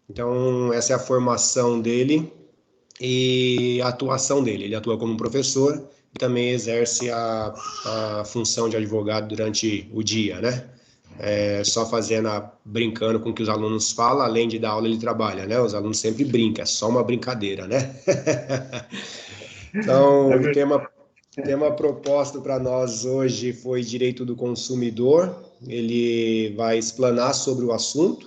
Então, essa é a formação dele e a atuação dele. Ele atua como professor e também exerce a função de advogado durante o dia, né? Só fazendo, brincando com o que os alunos falam, além de dar aula, ele trabalha, né? Os alunos sempre brincam, é só uma brincadeira, né? É Então, o verdade. tema proposto para nós hoje foi direito do consumidor. Ele vai explanar sobre o assunto.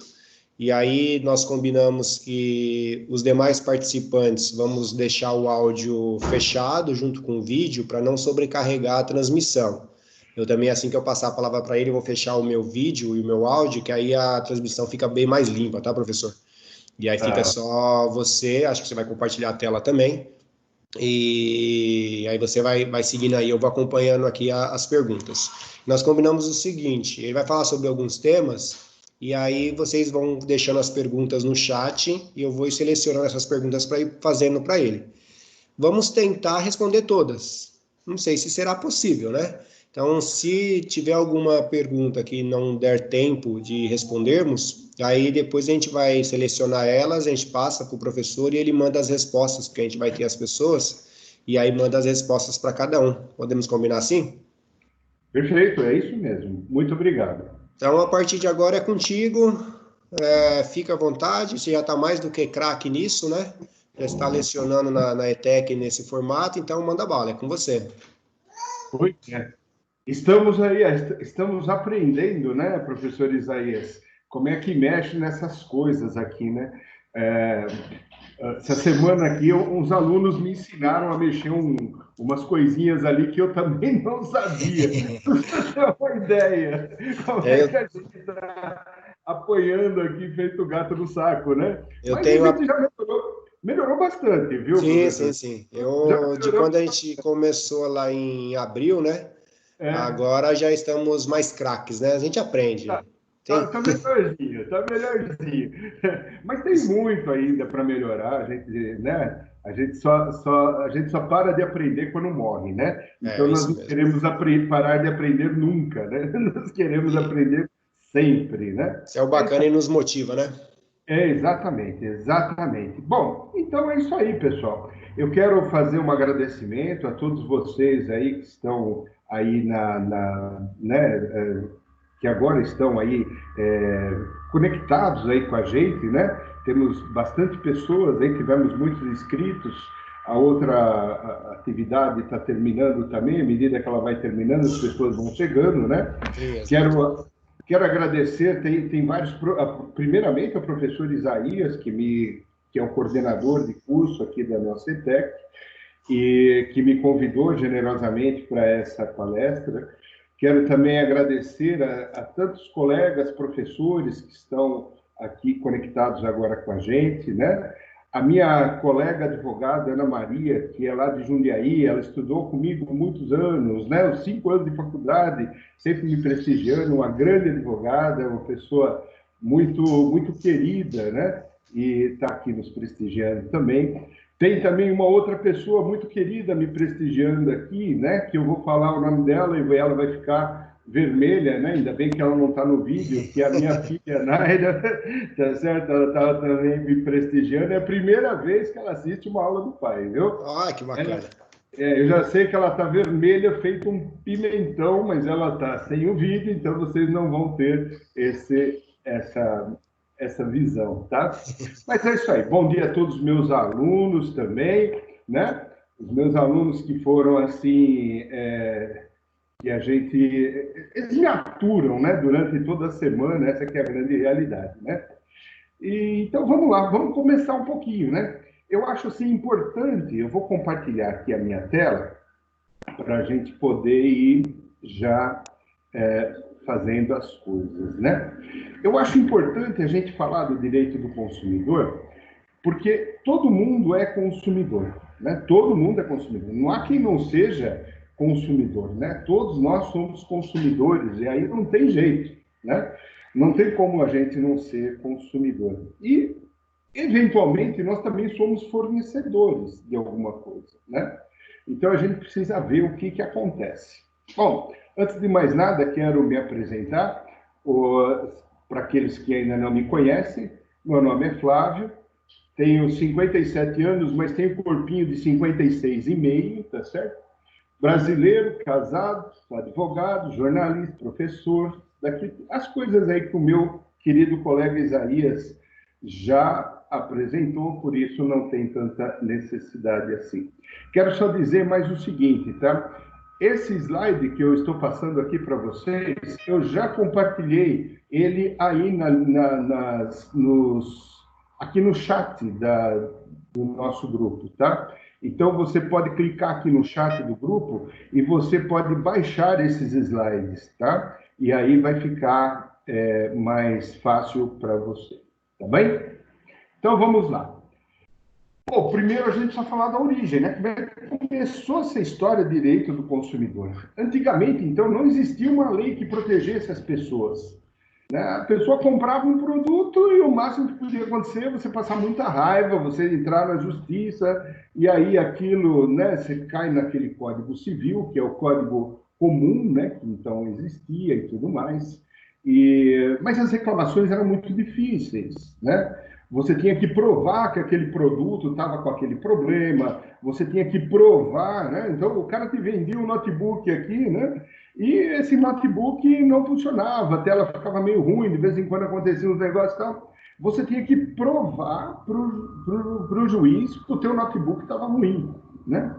E aí nós combinamos que os demais participantes vamos deixar o áudio fechado junto com o vídeo para não sobrecarregar a transmissão. Eu também, assim que eu passar a palavra para ele, vou fechar o meu vídeo e o meu áudio, que aí a transmissão fica bem mais limpa, tá, professor? E aí fica Tá. só você, acho que você vai compartilhar a tela também, e aí você vai seguindo aí, eu vou acompanhando aqui as perguntas. Nós combinamos o seguinte, ele vai falar sobre alguns temas, e aí vocês vão deixando as perguntas no chat, e eu vou selecionando essas perguntas para ir fazendo para ele. Vamos tentar responder todas. Não sei se será possível, né? Então, se tiver alguma pergunta que não der tempo de respondermos, aí depois a gente vai selecionar elas, a gente passa para o professor e ele manda as respostas, porque a gente vai ter as pessoas, e aí manda as respostas para cada um. Podemos combinar assim? Perfeito, é isso mesmo. Muito obrigado. Então, a partir de agora é contigo, fica à vontade, você já está mais do que craque nisso, né? Já está lecionando na ETEC nesse formato, então manda bala, é com você. Pois é. Estamos aí, estamos aprendendo, né, professor Isaías, como é que mexe nessas coisas aqui, né? É, essa semana aqui, uns alunos me ensinaram a mexer umas coisinhas ali que eu também não sabia. Pra você ter uma ideia, como É, é que a gente está apoiando aqui, feito gato no saco, né? eu Mas a tenho gente já melhorou bastante, viu, sim, sim, professor? sim. Já De melhorou. quando a gente começou lá em abril, né? É, Agora já estamos mais craques, né? A gente tá, aprende. Tem, tá melhorzinho, tá melhorzinho. Mas tem muito ainda para melhorar, a gente, né? A gente só para de aprender quando morre, né? Então é nós isso não mesmo. queremos parar de aprender nunca, né? Nós queremos E aprender sempre, né? isso é o É isso bacana e nos motiva, né? exatamente, exatamente. Bom, então é isso aí, pessoal. Eu quero fazer um agradecimento a todos vocês aí que estão aí né, que agora estão aí conectados aí com a gente, né? Temos bastante pessoas aí, tivemos muitos inscritos. A outra atividade está terminando também, à medida que ela vai terminando, as pessoas vão chegando, né? Sim, exato. Quero agradecer, tem vários, primeiramente ao professor Isaías, que é o coordenador de curso aqui da nossa ETEC, e que me convidou generosamente para essa palestra. Quero também agradecer a tantos colegas, professores que estão aqui conectados agora com a gente, né? A minha colega advogada, Ana Maria, que é lá de Jundiaí, ela estudou comigo muitos anos, né? Os 5 anos de faculdade, sempre me prestigiando, uma grande advogada, uma pessoa muito querida, né? E está aqui nos prestigiando também. Tem também uma outra pessoa muito querida me prestigiando aqui, né? Que eu vou falar o nome dela e ela vai ficar vermelha, né? Ainda bem que ela não está no vídeo, que é a minha filha Naira, tá certo? Ela está também me prestigiando. É a primeira vez que ela assiste uma aula do pai, viu? Ah, que Ela, bacana. eu já sei que ela está vermelha, feito um pimentão, mas ela está sem o vídeo, então vocês não vão ter essa visão, tá? Mas é isso aí. Bom dia a todos os meus alunos também, né? Os meus alunos que foram assim, que a gente, eles me aturam, né? Durante toda a semana, essa que é a grande realidade, né? E, então vamos lá, vamos começar um pouquinho, né? Eu acho assim importante, eu vou compartilhar aqui a minha tela para a gente poder ir já fazendo as coisas, né? Eu acho importante a gente falar do direito do consumidor, porque todo mundo é consumidor, né? Todo mundo é consumidor. Não há quem não seja consumidor, né? Todos nós somos consumidores e aí não tem jeito, né? Não tem como a gente não ser consumidor. E eventualmente nós também somos fornecedores de alguma coisa, né? Então a gente precisa ver o que acontece. Bom, antes de mais nada, quero me apresentar para aqueles que ainda não me conhecem. Meu nome é Flávio, tenho 57 anos, mas tenho corpinho de 56,5, tá certo? Brasileiro, casado, advogado, jornalista, professor, daqui, as coisas aí que o meu querido colega Isaías já apresentou, por isso não tem tanta necessidade assim. Quero só dizer mais o seguinte, tá? Esse slide que eu estou passando aqui para vocês, eu já compartilhei ele aí aqui no chat do nosso grupo, tá? Então, você pode clicar aqui no chat do grupo e você pode baixar esses slides, tá? E aí vai ficar mais fácil para você, tá bem? Então, vamos lá. Bom, primeiro a gente precisa falar da origem, né? Como é que começou essa história de direito do consumidor? Antigamente, então, não existia uma lei que protegesse as pessoas. Né? A pessoa comprava um produto e o máximo que podia acontecer é você passar muita raiva, você entrar na justiça, e aí aquilo, né, você cai naquele Código Civil, que é o Código Comum, né, que então existia e tudo mais. Mas as reclamações eram muito difíceis, né? Você tinha que provar que aquele produto estava com aquele problema, você tinha que provar, né? Então, o cara te vendia um notebook aqui, né? E esse notebook não funcionava, a tela ficava meio ruim, de vez em quando acontecia uns negócios e tal. Você tinha que provar para o juiz que o teu notebook estava ruim, né?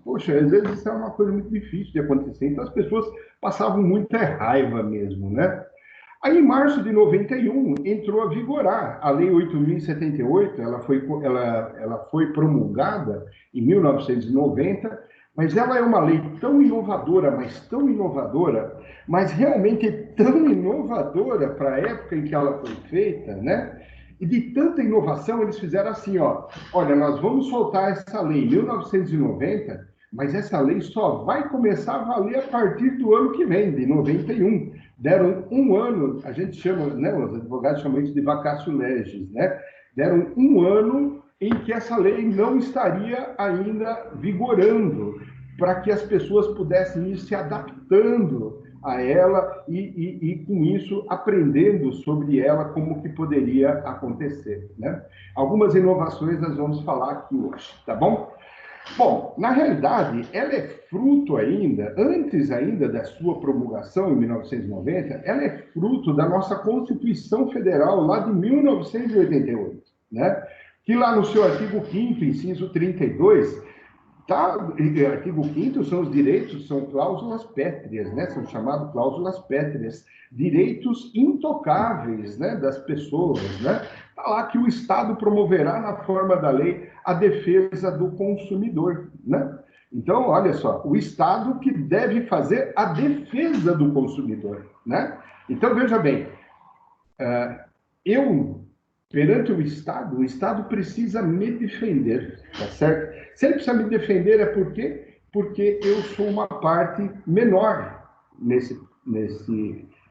Poxa, às vezes isso é uma coisa muito difícil de acontecer, então as pessoas passavam muita raiva mesmo, né? Aí, em março de 91, entrou a vigorar a Lei 8.078, ela foi promulgada em 1990, mas ela é uma lei tão inovadora, mas realmente tão inovadora para a época em que ela foi feita, né? E de tanta inovação, eles fizeram assim, ó, olha, nós vamos soltar essa lei em 1990, mas essa lei só vai começar a valer a partir do ano que vem, de 91. Deram um ano, a gente chama, né, os advogados chamam isso de vacatio legis, né? Deram um ano em que essa lei não estaria ainda vigorando, para que as pessoas pudessem ir se adaptando a ela e com isso, aprendendo sobre ela como que poderia acontecer, né? Algumas inovações nós vamos falar aqui hoje, tá bom? Bom, na realidade, ela é fruto ainda, antes ainda da sua promulgação, em 1990, ela é fruto da nossa Constituição Federal, lá de 1988, né? Que lá no seu artigo 5º, inciso 32, tá, artigo 5º são os direitos, são cláusulas pétreas, né? São chamadas cláusulas pétreas, direitos intocáveis, né, das pessoas, né? Está lá que o Estado promoverá, na forma da lei, a defesa do consumidor, né? Então, olha só, o Estado que deve fazer a defesa do consumidor, né? Então, veja bem, perante o Estado precisa me defender, tá certo? Se ele precisa me defender, é por quê? Porque eu sou uma parte menor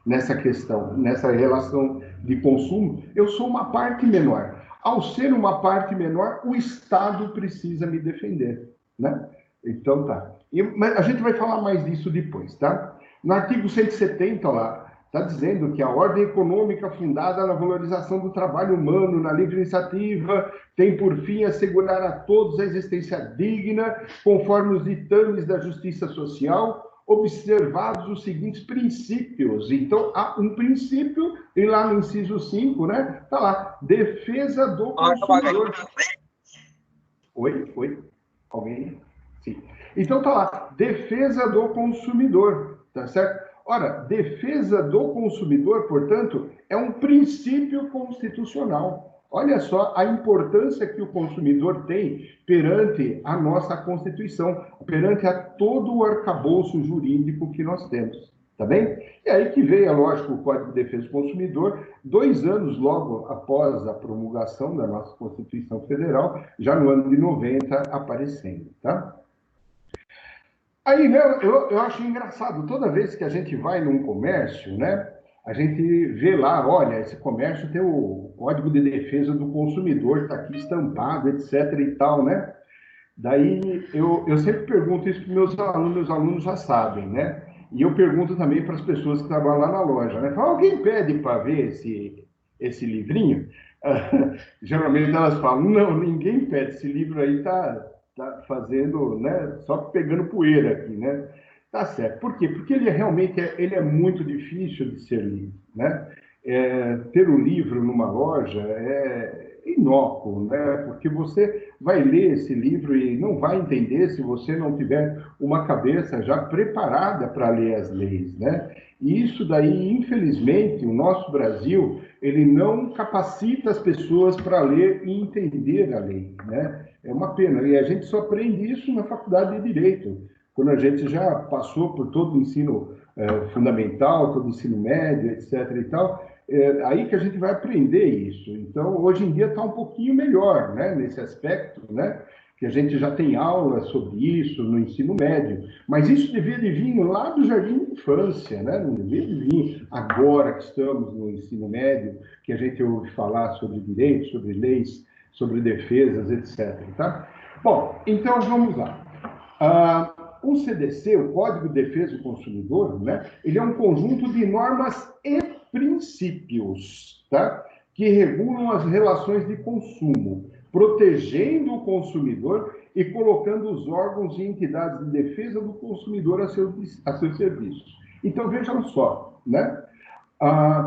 nessa questão, nessa relação de consumo, eu sou uma parte menor. Ao ser uma parte menor, o Estado precisa me defender, né? Então, tá. Mas a gente vai falar mais disso depois, tá? No artigo 170, lá, está dizendo que a ordem econômica fundada na valorização do trabalho humano, na livre iniciativa, tem por fim assegurar a todos a existência digna, conforme os ditames da justiça social, observados os seguintes princípios. Então, há um princípio, e lá no inciso 5, né? Está lá, defesa do consumidor. Oi? Alguém? Sim. Então, está lá, defesa do consumidor, tá certo? Ora, defesa do consumidor, portanto, é um princípio constitucional. Olha só a importância que o consumidor tem perante a nossa Constituição, perante a todo o arcabouço jurídico que nós temos, tá bem? E aí que veio, é lógico, o Código de Defesa do Consumidor, 2 anos logo após a promulgação da nossa Constituição Federal, já no ano de 90, aparecendo, tá? Aí, né, eu acho engraçado, toda vez que a gente vai num comércio, né, a gente vê lá, olha, esse comércio tem o Código de Defesa do Consumidor, está aqui estampado, etc. e tal, né? Daí, eu sempre pergunto isso para meus alunos já sabem, né? E eu pergunto também para as pessoas que trabalham lá na loja, né? Fala, alguém pede para ver esse livrinho? Geralmente elas falam, não, ninguém pede, esse livro aí tá fazendo, né, só pegando poeira aqui, né? Tá certo. Por quê? Porque ele realmente ele é muito difícil de ser lido, né? Ter o livro numa loja é inócuo, né? Porque você vai ler esse livro e não vai entender se você não tiver uma cabeça já preparada para ler as leis, né? E isso daí, infelizmente, o nosso Brasil, ele não capacita as pessoas para ler e entender a lei, né? É uma pena. E a gente só aprende isso na faculdade de Direito, quando a gente já passou por todo o ensino fundamental, todo o ensino médio, etc. e tal, aí que a gente vai aprender isso. Então, hoje em dia está um pouquinho melhor, né, nesse aspecto, né, que a gente já tem aula sobre isso no ensino médio, mas isso devia de vir lá do jardim de infância, né, não devia de vir agora que estamos no ensino médio, que a gente ouve falar sobre direitos, sobre leis, sobre defesas, etc. Tá? Bom, então vamos lá. O CDC, o Código de Defesa do Consumidor, né, ele é um conjunto de normas e princípios, tá, que regulam as relações de consumo, protegendo o consumidor e colocando os órgãos e entidades de defesa do consumidor a seu serviço. Então, vejam só, né?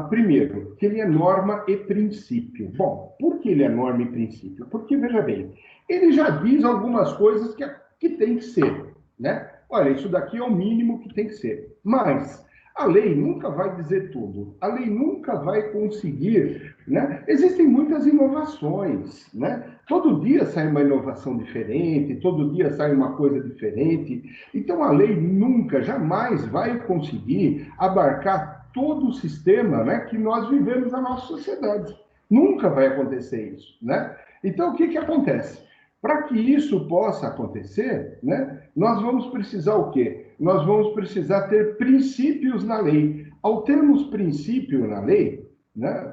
Primeiro, que ele é norma e princípio. Bom, por que ele é norma e princípio? Porque, veja bem, ele já diz algumas coisas que tem que ser, né? Olha, isso daqui é o mínimo que tem que ser. Mas a lei nunca vai dizer tudo. A lei nunca vai conseguir, né? Existem muitas inovações, né? Todo dia sai uma inovação diferente, todo dia sai uma coisa diferente. Então, a lei nunca, jamais vai conseguir abarcar todo o sistema, né, que nós vivemos na nossa sociedade. Nunca vai acontecer isso, né? Então, o que acontece? Para que isso possa acontecer, né, nós vamos precisar o quê? Nós vamos precisar ter princípios na lei. Ao termos princípio na lei, né,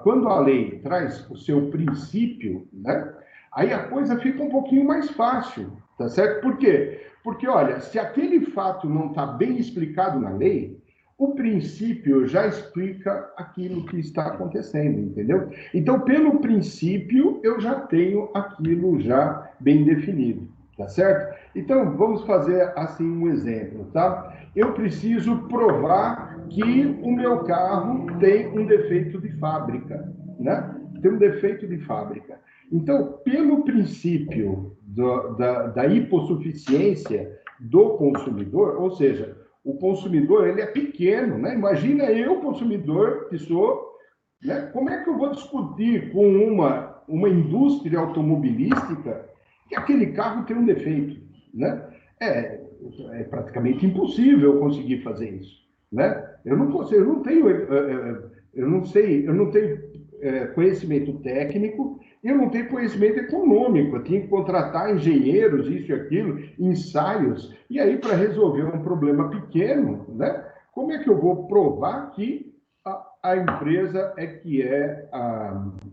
quando a lei traz o seu princípio, né, aí a coisa fica um pouquinho mais fácil, tá certo? Por quê? Porque, olha, se aquele fato não está bem explicado na lei, o princípio já explica aquilo que está acontecendo, entendeu? Então, pelo princípio, eu já tenho aquilo já bem definido, tá certo? Então, vamos fazer assim um exemplo, tá? Eu preciso provar que o meu carro tem um defeito de fábrica, né? Tem um defeito de fábrica. Então, pelo princípio da hipossuficiência do consumidor, ou seja, o consumidor ele é pequeno, né? Imagina eu, consumidor, que sou, né? Como é que eu vou discutir com uma indústria automobilística que aquele carro tem um defeito, né? É praticamente impossível eu conseguir fazer isso, né? Eu não tenho, eu não tenho conhecimento técnico, eu não tenho conhecimento econômico, eu tinha que contratar engenheiros, isso e aquilo, ensaios, e aí para resolver um problema pequeno, né? Como é que eu vou provar que a empresa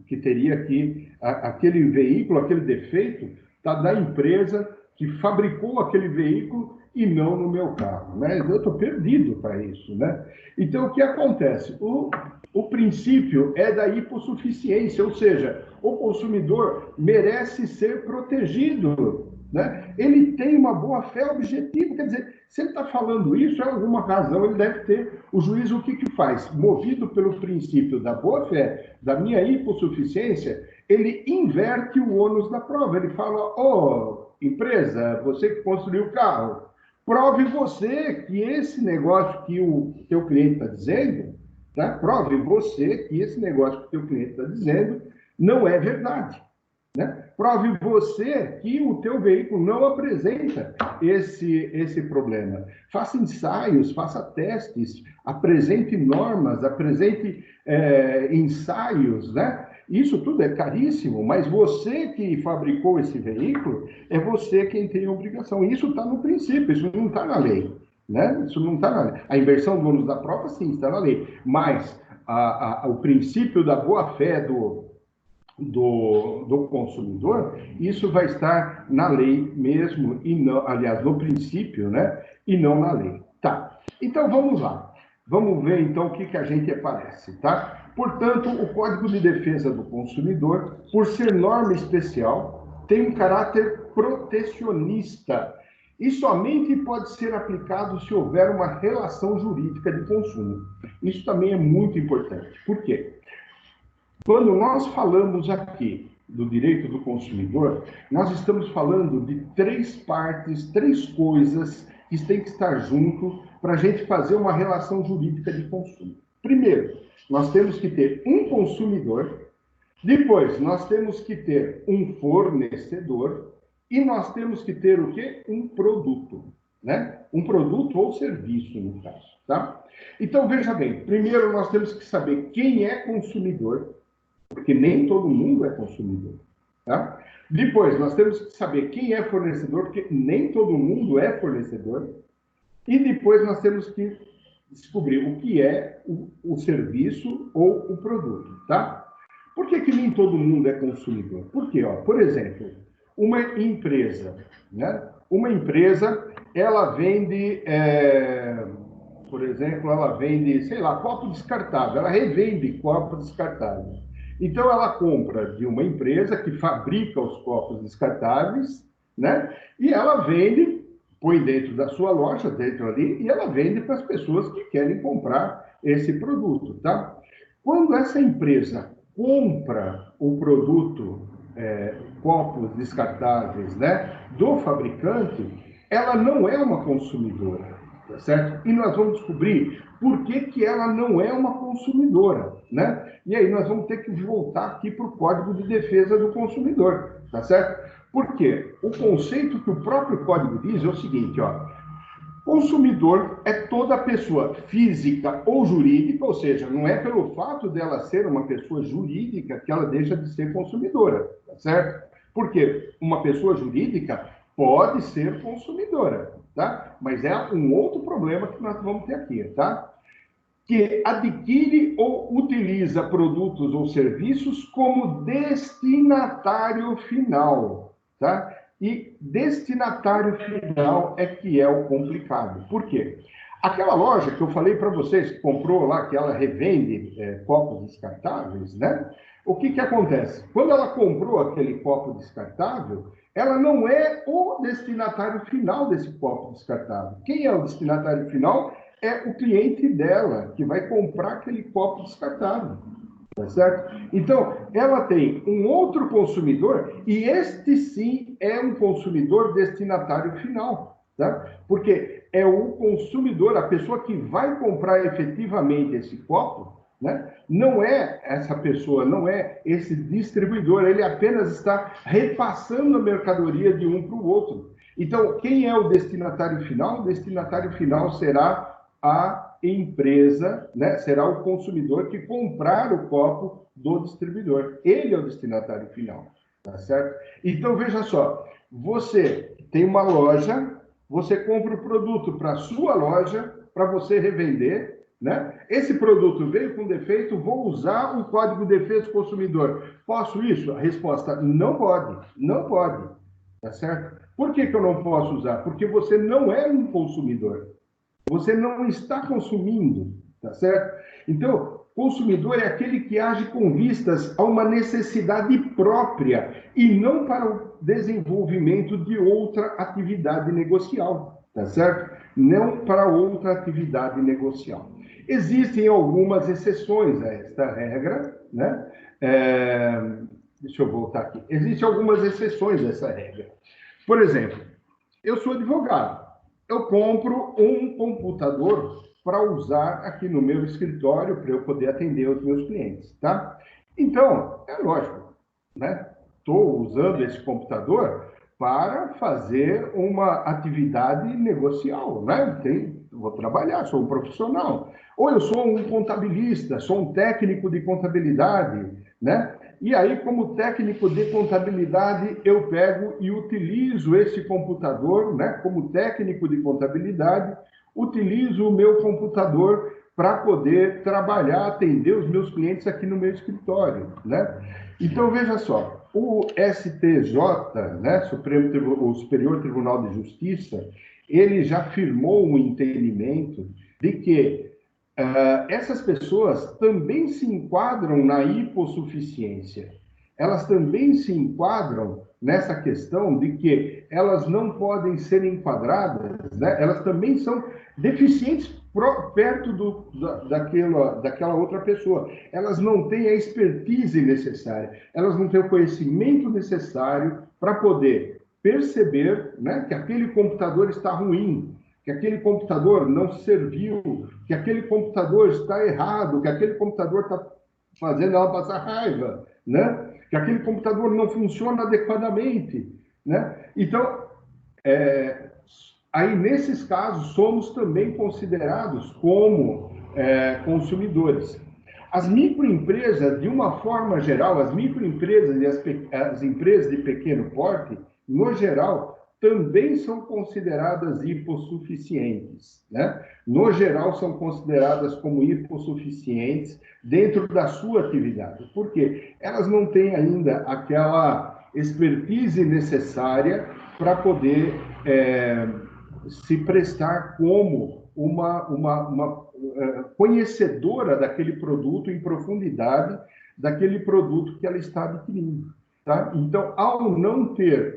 que teria aqui aquele veículo, aquele defeito, tá da empresa que fabricou aquele veículo e não no meu carro, né? Eu estou perdido para isso, né? Então, o que acontece? O princípio é da hipossuficiência, ou seja, o consumidor merece ser protegido, né? Ele tem uma boa-fé objetiva, quer dizer, se ele está falando isso, é alguma razão, ele deve ter. O juiz o que faz? Movido pelo princípio da boa-fé, da minha hipossuficiência, ele inverte o ônus da prova. Ele fala, empresa, você que construiu o carro, prove você que esse negócio que o teu cliente está dizendo, tá? Prove você que esse negócio que o teu cliente está dizendo não é verdade, né? Prove você que o teu veículo não apresenta esse problema. Faça ensaios, faça testes, apresente normas, apresente ensaios, né? Isso tudo é caríssimo, mas você que fabricou esse veículo, é você quem tem a obrigação. Isso está no princípio, isso não está na lei, né? Isso não está na lei. A inversão do ônus da prova, sim, está na lei, mas o princípio da boa-fé do consumidor, isso vai estar na lei mesmo, e não, aliás, no princípio, né? E não na lei. Tá, então vamos lá. Vamos ver, então, o que a gente aparece, tá? Portanto, o Código de Defesa do Consumidor, por ser norma especial, tem um caráter protecionista e somente pode ser aplicado se houver uma relação jurídica de consumo. Isso também é muito importante. Por quê? Quando nós falamos aqui do direito do consumidor, nós estamos falando de três partes, três coisas que têm que estar junto para a gente fazer uma relação jurídica de consumo. Primeiro, nós temos que ter um consumidor, depois nós temos que ter um fornecedor e nós temos que ter o quê? Um produto, né? Um produto ou serviço, no caso, tá? Então, veja bem, primeiro nós temos que saber quem é consumidor, porque nem todo mundo é consumidor, tá? Depois, nós temos que saber quem é fornecedor, porque nem todo mundo é fornecedor. E depois nós temos que descobrir o que é o serviço ou o produto, tá? Por que que nem todo mundo é consumidor? Porque, ó, por exemplo, uma empresa, né? Uma empresa, ela vende, por exemplo, ela vende, sei lá, copo descartável, ela revende copo descartável. Então, ela compra de uma empresa que fabrica os copos descartáveis, né? E ela vende, põe dentro da sua loja, dentro ali, e ela vende para as pessoas que querem comprar esse produto, tá? Quando essa empresa compra o produto, copos descartáveis, né, do fabricante, ela não é uma consumidora, tá certo? E nós vamos descobrir por que que ela não é uma consumidora, né? E aí nós vamos ter que voltar aqui para o Código de Defesa do Consumidor, tá certo? Porque o conceito que o próprio Código diz é o seguinte, ó: consumidor é toda pessoa física ou jurídica, ou seja, não é pelo fato dela ser uma pessoa jurídica que ela deixa de ser consumidora, tá certo? Porque uma pessoa jurídica pode ser consumidora, tá? Mas é um outro problema que nós vamos ter aqui, tá? Que adquire ou utiliza produtos ou serviços como destinatário final, tá? E destinatário final é que é o complicado. Por quê? Aquela loja que eu falei para vocês, que comprou lá, que ela revende copos descartáveis, né? O que que acontece? Quando ela comprou aquele copo descartável, ela não é o destinatário final desse copo descartável. Quem é o destinatário final? É o cliente dela, que vai comprar aquele copo descartável. Tá certo? Então, ela tem um outro consumidor, e este sim é um consumidor destinatário final, tá? Porque é o consumidor, a pessoa que vai comprar efetivamente esse copo, né? Não é essa pessoa, não é esse distribuidor, ele apenas está repassando a mercadoria de um para o outro. Então, quem é o destinatário final? O destinatário final será a empresa, né, será o consumidor que comprar o copo do distribuidor. Ele é o destinatário final, tá certo? Então, veja só, você tem uma loja, você compra o produto para a sua loja, para você revender, né? Esse produto veio com defeito, vou usar o Código de Defesa do Consumidor. Posso isso? A resposta, não pode, não pode, tá certo? Por que que eu não posso usar? Porque você não é um consumidor. Você não está consumindo, tá certo? Então, consumidor é aquele que age com vistas a uma necessidade própria e não para o desenvolvimento de outra atividade negocial, tá certo? Não para outra atividade negocial. Existem algumas exceções a esta regra, né? Deixa eu voltar aqui. Existem algumas exceções a essa regra. Por exemplo, eu sou advogado. Eu compro um computador para usar aqui no meu escritório para eu poder atender os meus clientes, tá? Então, é lógico, né? Estou usando esse computador para fazer uma atividade negocial, né? Vou trabalhar, sou um profissional. Ou eu sou um contabilista, sou um técnico de contabilidade, né? E aí, como técnico de contabilidade, eu pego e utilizo esse computador, né? Como técnico de contabilidade, utilizo o meu computador para poder trabalhar, atender os meus clientes aqui no meu escritório, né? Então, veja só, o STJ, né? O Superior Tribunal de Justiça, ele já firmou um entendimento de que essas pessoas também se enquadram na hipossuficiência. Elas também se enquadram nessa questão de que elas não podem ser enquadradas, né? Elas também são deficientes perto daquela outra pessoa. Elas não têm a expertise necessária, elas não têm o conhecimento necessário para poder perceber, né, que aquele computador está ruim, que aquele computador não serviu, que aquele computador está errado, que aquele computador está fazendo ela passar raiva, né? Que aquele computador não funciona adequadamente, né? Então, aí nesses casos, somos também considerados como consumidores. As microempresas, de uma forma geral, as microempresas e as empresas de pequeno porte, no geral, também são consideradas hipossuficientes, né? No geral, são consideradas como hipossuficientes dentro da sua atividade. Por quê? Elas não têm ainda aquela expertise necessária para poder se prestar como uma conhecedora daquele produto em profundidade, daquele produto que ela está adquirindo. Tá? Então, ao não ter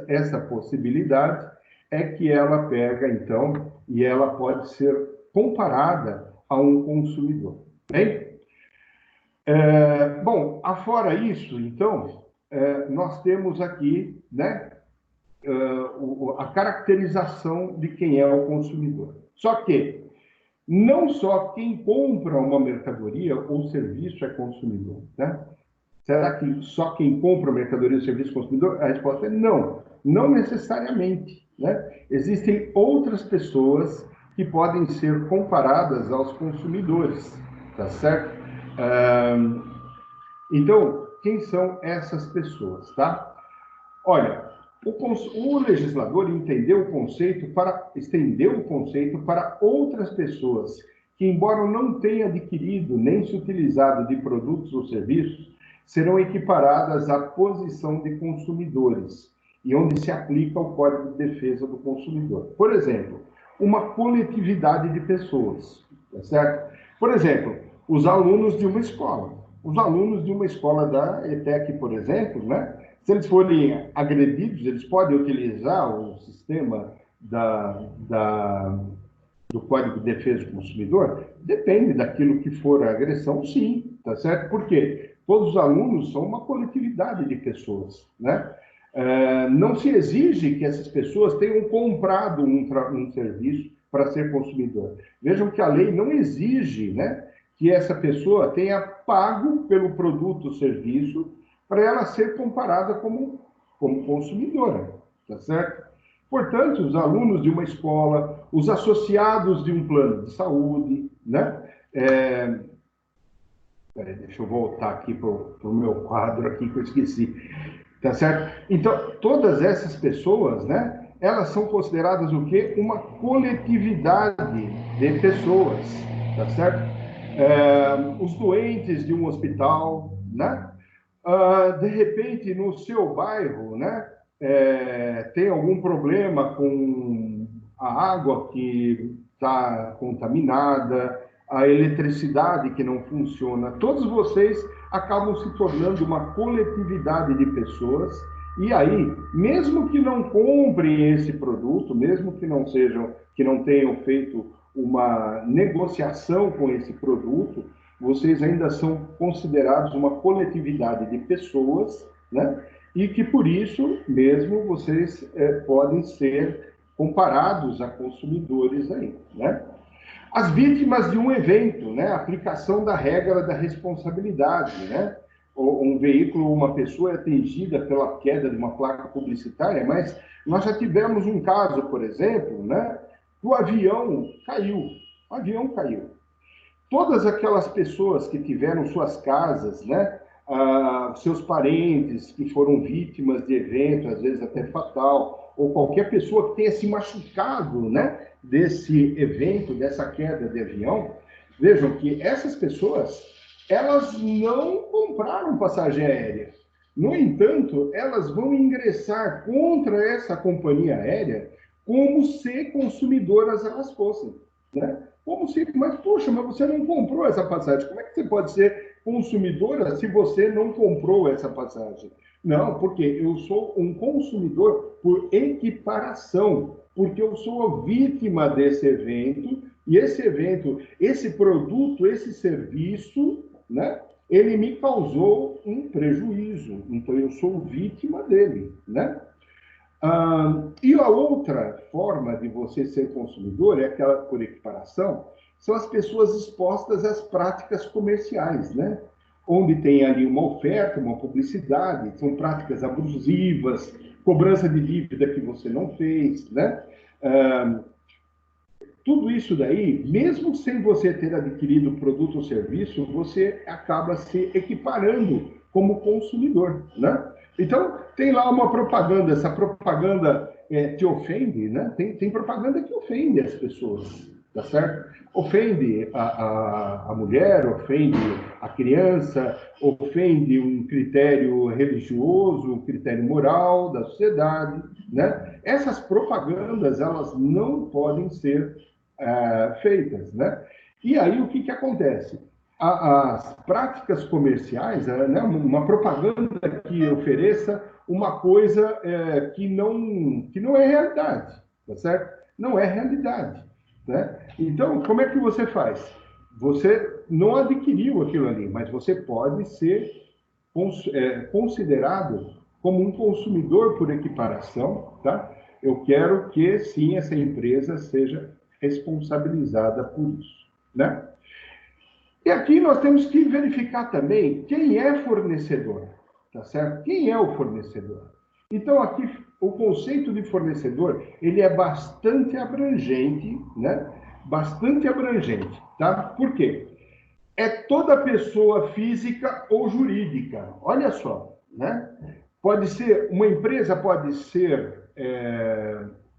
essa possibilidade, é que ela pega, então, e ela pode ser comparada a um consumidor. Bem? Bom, afora isso, então, nós temos aqui, né, a caracterização de quem é o consumidor. Só que não só quem compra uma mercadoria ou serviço é consumidor, né? Será que só quem compra mercadoria ou serviço é consumidor? A resposta é não, não necessariamente, né? Existem outras pessoas que podem ser comparadas aos consumidores, tá certo? Então, quem são essas pessoas, tá? Olha, o legislador estendeu o conceito para outras pessoas que, embora não tenham adquirido nem se utilizado de produtos ou serviços, serão equiparadas à posição de consumidores e onde se aplica o Código de Defesa do Consumidor. Por exemplo, uma coletividade de pessoas, tá certo? Por exemplo, os alunos de uma escola. Os alunos de uma escola da ETEC, por exemplo, né? Se eles forem agredidos, eles podem utilizar o sistema do Código de Defesa do Consumidor? Depende daquilo que for a agressão, sim, tá certo? Por quê? Todos os alunos são uma coletividade de pessoas, né? Não se exige que essas pessoas tenham comprado um serviço para ser consumidor. Vejam que a lei não exige, né, que essa pessoa tenha pago pelo produto ou serviço para ela ser comparada como consumidora, tá certo? Portanto, os alunos de uma escola, os associados de um plano de saúde, né? Deixa eu voltar aqui para o meu quadro aqui que eu esqueci, tá certo? Então, todas essas pessoas, né? Elas são consideradas o quê? Uma coletividade de pessoas, tá certo? Os doentes de um hospital, né? De repente, no seu bairro, né, tem algum problema com a água que está contaminada, a eletricidade que não funciona. Todos vocês acabam se tornando uma coletividade de pessoas. E aí, mesmo que não comprem esse produto, mesmo que não tenham feito uma negociação com esse produto, vocês ainda são considerados uma coletividade de pessoas, né? E que, por isso mesmo, vocês podem ser comparados a consumidores aí, né? As vítimas de um evento, né? A aplicação da regra da responsabilidade, né? Um veículo, uma pessoa é atingida pela queda de uma placa publicitária, mas nós já tivemos um caso, por exemplo, né? O avião caiu. O avião caiu. Todas aquelas pessoas que tiveram suas casas, né, seus parentes que foram vítimas de evento, às vezes até fatal, ou qualquer pessoa que tenha se machucado, né, desse evento, dessa queda de avião, vejam que essas pessoas, elas não compraram passagem aérea. No entanto, elas vão ingressar contra essa companhia aérea como se consumidoras elas fossem, né? Como se, mas, poxa, mas você não comprou essa passagem. Como é que você pode ser consumidora se você não comprou essa passagem? Não, porque eu sou um consumidor por equiparação, porque eu sou a vítima desse evento, e esse evento, esse produto, esse serviço, né, ele me causou um prejuízo, então eu sou vítima dele, né? E a outra forma de você ser consumidor é aquela por equiparação, são as pessoas expostas às práticas comerciais, né? Onde tem ali uma oferta, uma publicidade, são práticas abusivas, cobrança de dívida que você não fez, né? Tudo isso daí, mesmo sem você ter adquirido produto ou serviço, você acaba se equiparando como consumidor, né? Então, tem lá uma propaganda, essa propaganda te ofende, né? Tem propaganda que ofende as pessoas, tá certo? Ofende a mulher, ofende a criança, ofende um critério religioso, um critério moral da sociedade, né? Essas propagandas, elas não podem ser feitas, né? E aí, o que acontece? As práticas comerciais, né, uma propaganda que ofereça uma coisa que não é realidade, tá certo? Não é realidade, né? Então, como é que você faz? Você não adquiriu aquilo ali, mas você pode ser considerado como um consumidor por equiparação, tá? Eu quero que, sim, essa empresa seja responsabilizada por isso, né? E aqui nós temos que verificar também quem é fornecedor, tá certo? Quem é o fornecedor? Então, aqui, o conceito de fornecedor, ele é bastante abrangente, né? Bastante abrangente, tá? Por quê? É toda pessoa física ou jurídica. Olha só, né? Pode ser, uma empresa pode ser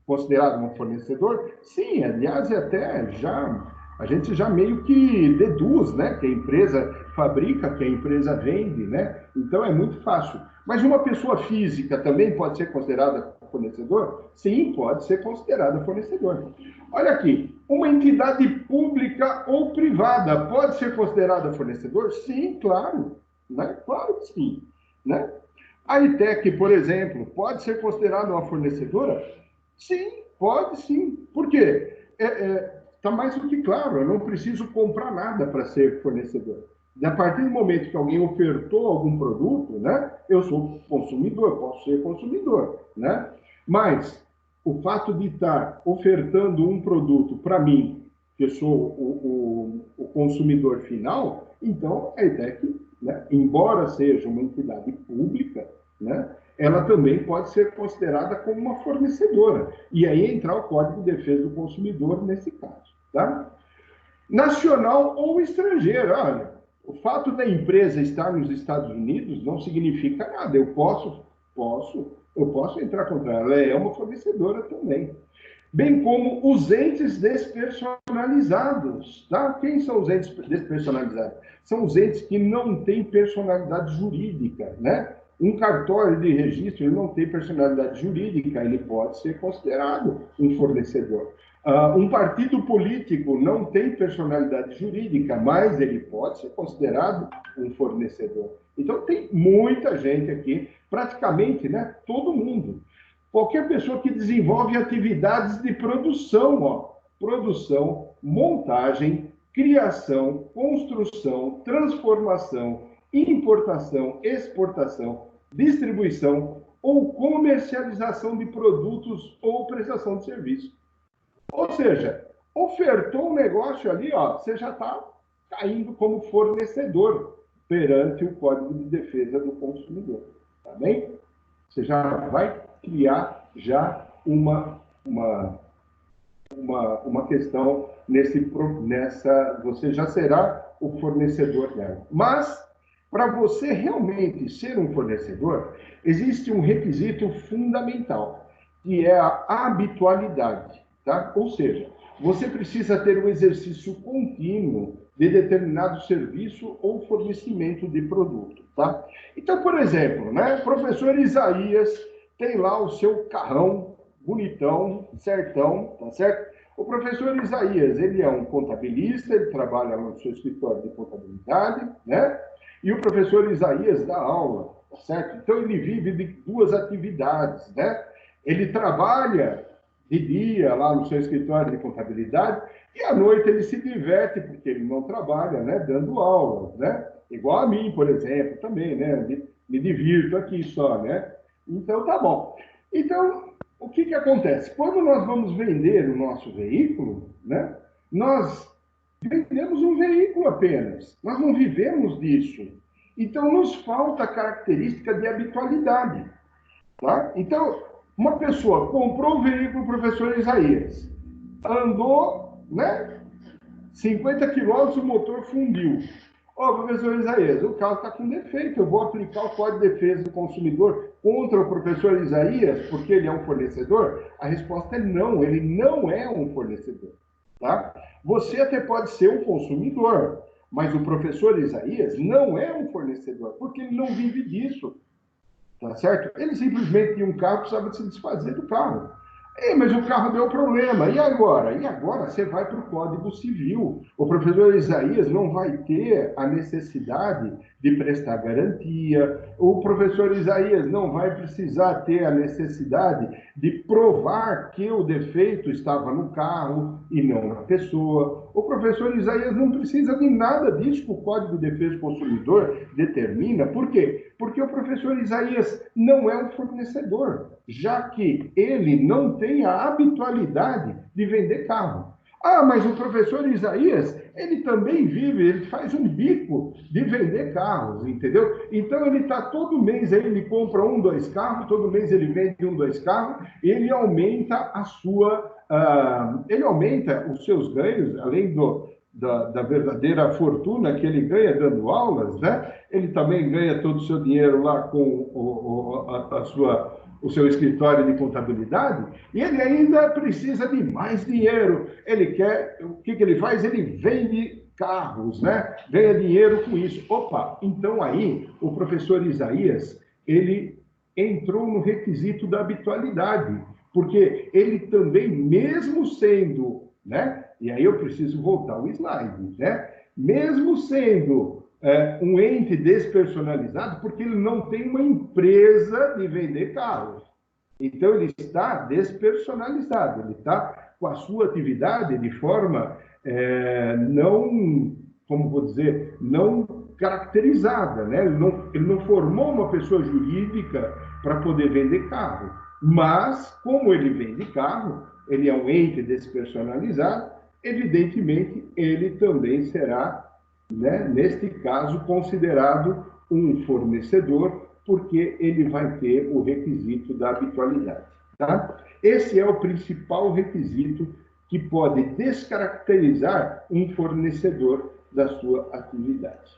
considerada um fornecedor? Sim, aliás, até já a gente já meio que deduz, né, que a empresa fabrica, que a empresa vende, né? Então é muito fácil. Mas uma pessoa física também pode ser considerada fornecedor? Sim, pode ser considerada fornecedor. Olha aqui, uma entidade pública ou privada pode ser considerada fornecedor? Sim, claro, né? Claro que sim, né? A ITEC, por exemplo, pode ser considerada uma fornecedora? Sim, pode sim. Por quê? Está mais do que claro, eu não preciso comprar nada para ser fornecedor. A partir do momento que alguém ofertou algum produto, né, eu sou consumidor, posso ser consumidor, né? Mas o fato de estar ofertando um produto para mim, que eu sou o consumidor final, então a ITEC, né, embora seja uma entidade pública, né, ela também pode ser considerada como uma fornecedora. E aí entrar o Código de Defesa do Consumidor nesse caso, tá? Nacional ou estrangeiro, olha, o fato da empresa estar nos Estados Unidos não significa nada. Eu posso entrar contra ela. Ela é uma fornecedora também. Bem como os entes despersonalizados, tá? Quem são os entes despersonalizados? São os entes que não têm personalidade jurídica, né? Um cartório de registro, ele não tem personalidade jurídica, ele pode ser considerado um fornecedor. Um partido político não tem personalidade jurídica, mas ele pode ser considerado um fornecedor. Então, tem muita gente aqui, praticamente, né, todo mundo. Qualquer pessoa que desenvolve atividades de produção, ó, produção, montagem, criação, construção, transformação, importação, exportação, distribuição ou comercialização de produtos ou prestação de serviço. Ou seja, ofertou um negócio ali, ó, você já está caindo como fornecedor perante o Código de Defesa do Consumidor, tá bem? Você já vai criar já uma questão você já será o fornecedor dela. Mas, para você realmente ser um fornecedor, existe um requisito fundamental, que é a habitualidade, tá? Ou seja, você precisa ter um exercício contínuo de determinado serviço ou fornecimento de produto, tá? Então, por exemplo, né, professor Isaías tem lá o seu carrão bonitão, certão, tá certo? O professor Isaías, ele é um contabilista, ele trabalha no seu escritório de contabilidade, né? E o professor Isaías dá aula, tá certo? Então, ele vive de duas atividades, né? Ele trabalha de dia lá no seu escritório de contabilidade e à noite ele se diverte, porque ele não trabalha, né? Dando aula, né? Igual a mim, por exemplo, também, né? Me divirto aqui só, né? Então, tá bom. Então, o que que acontece? Quando nós vamos vender o nosso veículo, né? Nós vendemos um veículo apenas. Nós não vivemos disso. Então, nos falta a característica de habitualidade. Tá? Então, uma pessoa comprou o veículo, professor Isaías, andou, né? 50 quilômetros, o motor fundiu. Ó, professor Isaías, o carro está com defeito, eu vou aplicar o Código de Defesa do Consumidor contra o professor Isaías, porque ele é um fornecedor? A resposta é não, ele não é um fornecedor. Tá? Você até pode ser um consumidor, mas o professor Isaías não é um fornecedor, porque ele não vive disso. Tá certo? Ele simplesmente tinha um carro, precisava se desfazer do carro. Mas o carro deu problema. E agora? E agora você vai para o Código Civil. O professor Isaías não vai ter a necessidade de prestar garantia. O professor Isaías não vai precisar ter a necessidade de provar que o defeito estava no carro e não na pessoa. O professor Isaías não precisa de nada disso que o Código de Defesa do Consumidor determina. Por quê? Porque o professor Isaías não é um fornecedor, já que ele não tem a habitualidade de vender carro. Ah, mas o professor Isaías, ele também vive, ele faz um bico de vender carros, entendeu? Então, ele está todo mês aí, ele compra 1, 2 carros, todo mês ele vende 1, 2 carros, ele aumenta ele aumenta os seus ganhos, além da verdadeira fortuna que ele ganha dando aulas, né? Ele também ganha todo o seu dinheiro lá com o seu escritório de contabilidade, e ele ainda precisa de mais dinheiro. Ele quer, o que ele faz? Ele vende carros, né? Ganha dinheiro com isso. Opa, então aí o professor Isaías, ele entrou no requisito da habitualidade, porque ele também, mesmo sendo, né? E aí eu preciso voltar ao slide, né? Mesmo sendo um ente despersonalizado, porque ele não tem uma empresa de vender carros. Então, ele está despersonalizado, ele está com a sua atividade de forma não, como vou dizer, não caracterizada, né? Ele não formou uma pessoa jurídica para poder vender carro. Mas, como ele vende carro, ele é um ente despersonalizado, evidentemente, ele também será, né, neste caso, considerado um fornecedor, porque ele vai ter o requisito da habitualidade. Tá? Esse é o principal requisito que pode descaracterizar um fornecedor da sua atividade.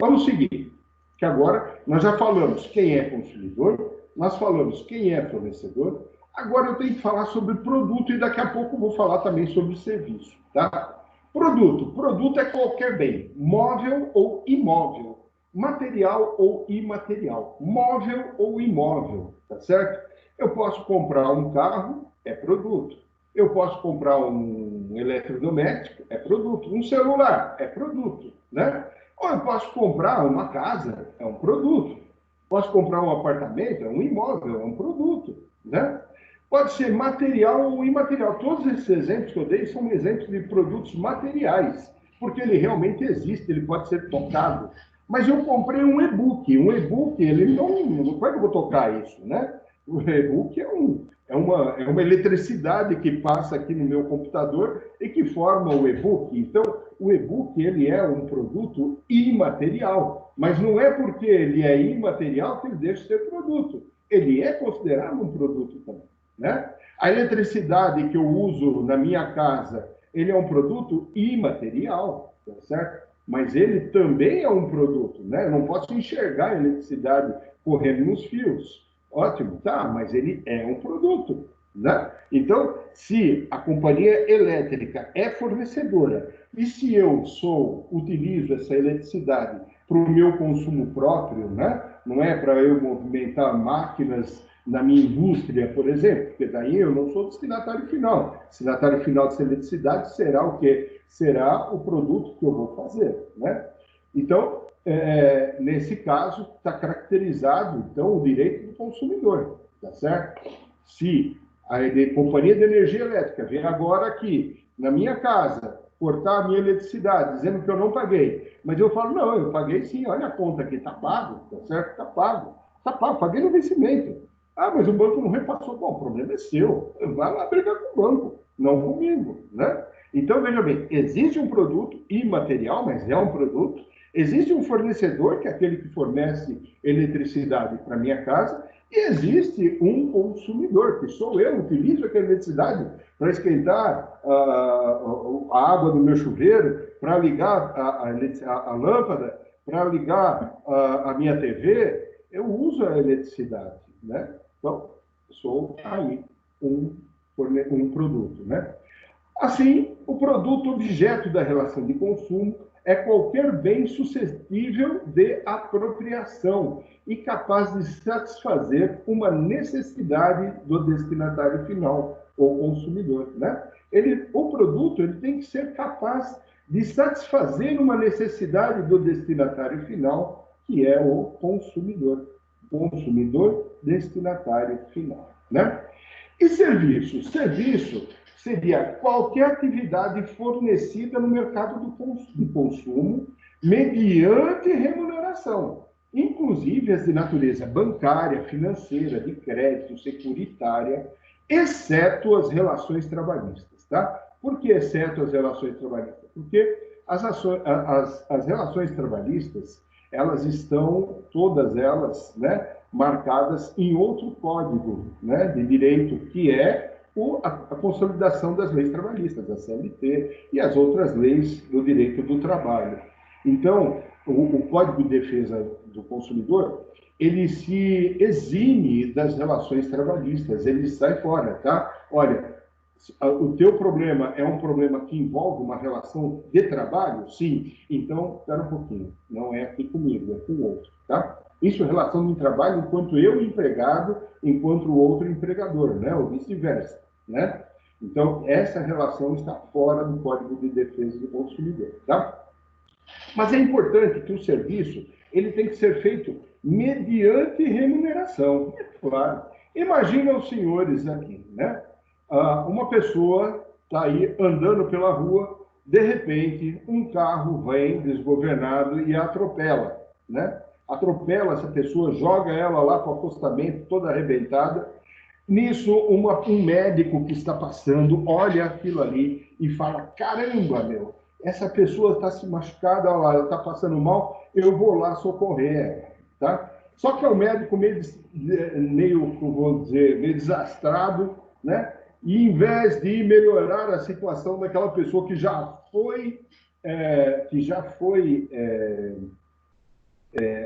Vamos seguir, que agora nós já falamos quem é consumidor, nós falamos quem é fornecedor, agora eu tenho que falar sobre produto e daqui a pouco eu vou falar também sobre serviço. Tá? Produto é qualquer bem, móvel ou imóvel, material ou imaterial, móvel ou imóvel, tá certo? Eu posso comprar um carro, é produto. Eu posso comprar um eletrodoméstico, é produto. Um celular, é produto, né? Ou eu posso comprar uma casa, é um produto. Posso comprar um apartamento, é um imóvel, é um produto, né? Pode ser material ou imaterial. Todos esses exemplos que eu dei são exemplos de produtos materiais, porque ele realmente existe, ele pode ser tocado. Mas eu comprei um e-book. Um e-book, ele não... Como é que eu vou tocar isso, né? O e-book é uma eletricidade que passa aqui no meu computador e que forma o e-book. Então, o e-book, ele é um produto imaterial. Mas não é porque ele é imaterial que ele deixa de ser produto. Ele é considerado um produto também, né? A eletricidade que eu uso na minha casa, ele é um produto imaterial, tá certo? Mas ele também é um produto, né? Eu não posso enxergar a eletricidade correndo nos fios. Ótimo, tá, mas ele é um produto, né? Então, se a companhia elétrica é fornecedora e se eu utilizo essa eletricidade para o meu consumo próprio, né? Não é para eu movimentar máquinas na minha indústria, por exemplo, porque daí eu não sou destinatário final. Destinatário final dessa eletricidade será o quê? Será o produto que eu vou fazer, né? Então, nesse caso, está caracterizado, então, o direito do consumidor, tá certo? Se a companhia de energia elétrica vem agora aqui, na minha casa, cortar a minha eletricidade, dizendo que eu não paguei, mas eu falo, não, eu paguei sim, olha a conta aqui, está pago, tá certo? Está pago, paguei no vencimento. Ah, mas o banco não repassou. Bom, o problema é seu, vai lá brigar com o banco, não comigo, né? Então, veja bem, existe um produto imaterial, mas é um produto, existe um fornecedor, que é aquele que fornece eletricidade para minha casa, e existe um consumidor, que sou eu, utilizo aquela eletricidade para esquentar a água do meu chuveiro, para ligar a lâmpada, para ligar a minha TV, eu uso a eletricidade, né? Então, sou aí um produto, né? Assim, o produto objeto da relação de consumo é qualquer bem suscetível de apropriação e capaz de satisfazer uma necessidade do destinatário final, ou consumidor, né? O produto ele tem que ser capaz de satisfazer uma necessidade do destinatário final, que é o consumidor. Consumidor, destinatário final, né? E serviço? Serviço seria qualquer atividade fornecida no mercado de consumo mediante remuneração, inclusive as de natureza bancária, financeira, de crédito, securitária, exceto as relações trabalhistas, tá? Por que exceto as relações trabalhistas? Porque as relações trabalhistas, elas estão, todas elas, né, marcadas em outro código, né, de direito, que é a consolidação das leis trabalhistas, a CLT e as outras leis do direito do trabalho. Então, o Código de Defesa do Consumidor, ele se exime das relações trabalhistas, ele sai fora, tá? Olha, o teu problema é um problema que envolve uma relação de trabalho? Sim. Então, espera um pouquinho, não é aqui comigo, é com o outro, tá? Isso é relação de trabalho enquanto eu empregado, enquanto o outro empregador, né? Ou vice-versa, né? Então, essa relação está fora do Código de Defesa do Consumidor, tá? Mas é importante que o serviço ele tem que ser feito mediante remuneração, é claro. Imagina os senhores aqui, né? Uma pessoa está aí andando pela rua, de repente, um carro vem desgovernado e a atropela, né? Atropela essa pessoa, joga ela lá para o acostamento, toda arrebentada. Nisso, um médico que está passando olha aquilo ali e fala, caramba, meu, essa pessoa está se machucada, olha lá, ela está passando mal, eu vou lá socorrer, tá? Só que é um médico meio, vou dizer, meio desastrado, né? E em vez de melhorar a situação daquela pessoa que já foi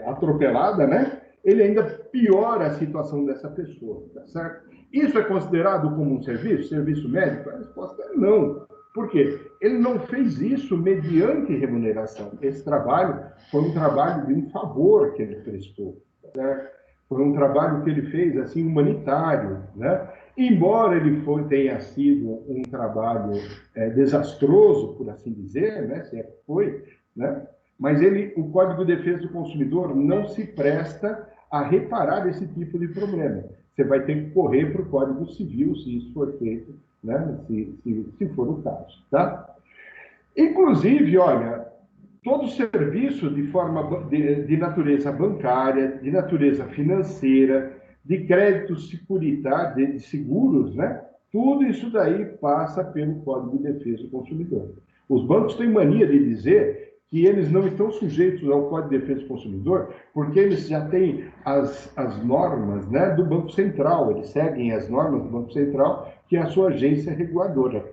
atropelada, né? Ele ainda piora a situação dessa pessoa, tá certo? Isso é considerado como um serviço médico? A resposta é não. Por quê? Ele não fez isso mediante remuneração. Esse trabalho foi um trabalho de um favor que ele prestou, certo? Foi um trabalho que ele fez, assim, humanitário, né? Embora ele tenha sido um trabalho desastroso, por assim dizer, né? Se é que foi, né? Mas o Código de Defesa do Consumidor não se presta a reparar esse tipo de problema. Você vai ter que correr para o Código Civil, se isso for feito, né? Se for o caso, tá? Inclusive, olha, todo serviço de natureza bancária, de natureza financeira, de crédito securitário, de seguros, né? Tudo isso daí passa pelo Código de Defesa do Consumidor. Os bancos têm mania de dizer que eles não estão sujeitos ao Código de Defesa do Consumidor, porque eles já têm as normas, né, do Banco Central, eles seguem as normas do Banco Central, que é a sua agência reguladora.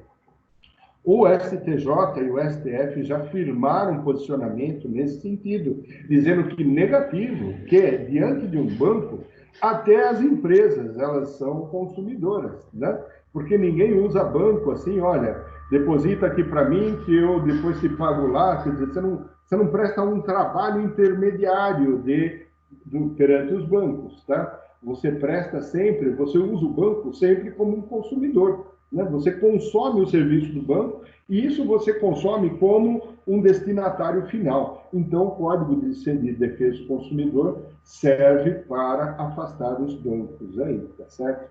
O STJ e o STF já firmaram posicionamento nesse sentido, dizendo que negativo, que diante de um banco, até as empresas, elas são consumidoras, né? Porque ninguém usa banco assim, olha, deposita aqui para mim que eu depois te pago lá, quer dizer, você não presta um trabalho intermediário perante os bancos, tá? você presta sempre, você usa o banco sempre como um consumidor, né? Você consome o serviço do banco e isso você consome como um destinatário final. Então, o Código de Defesa do Consumidor serve para afastar os bancos aí, tá certo?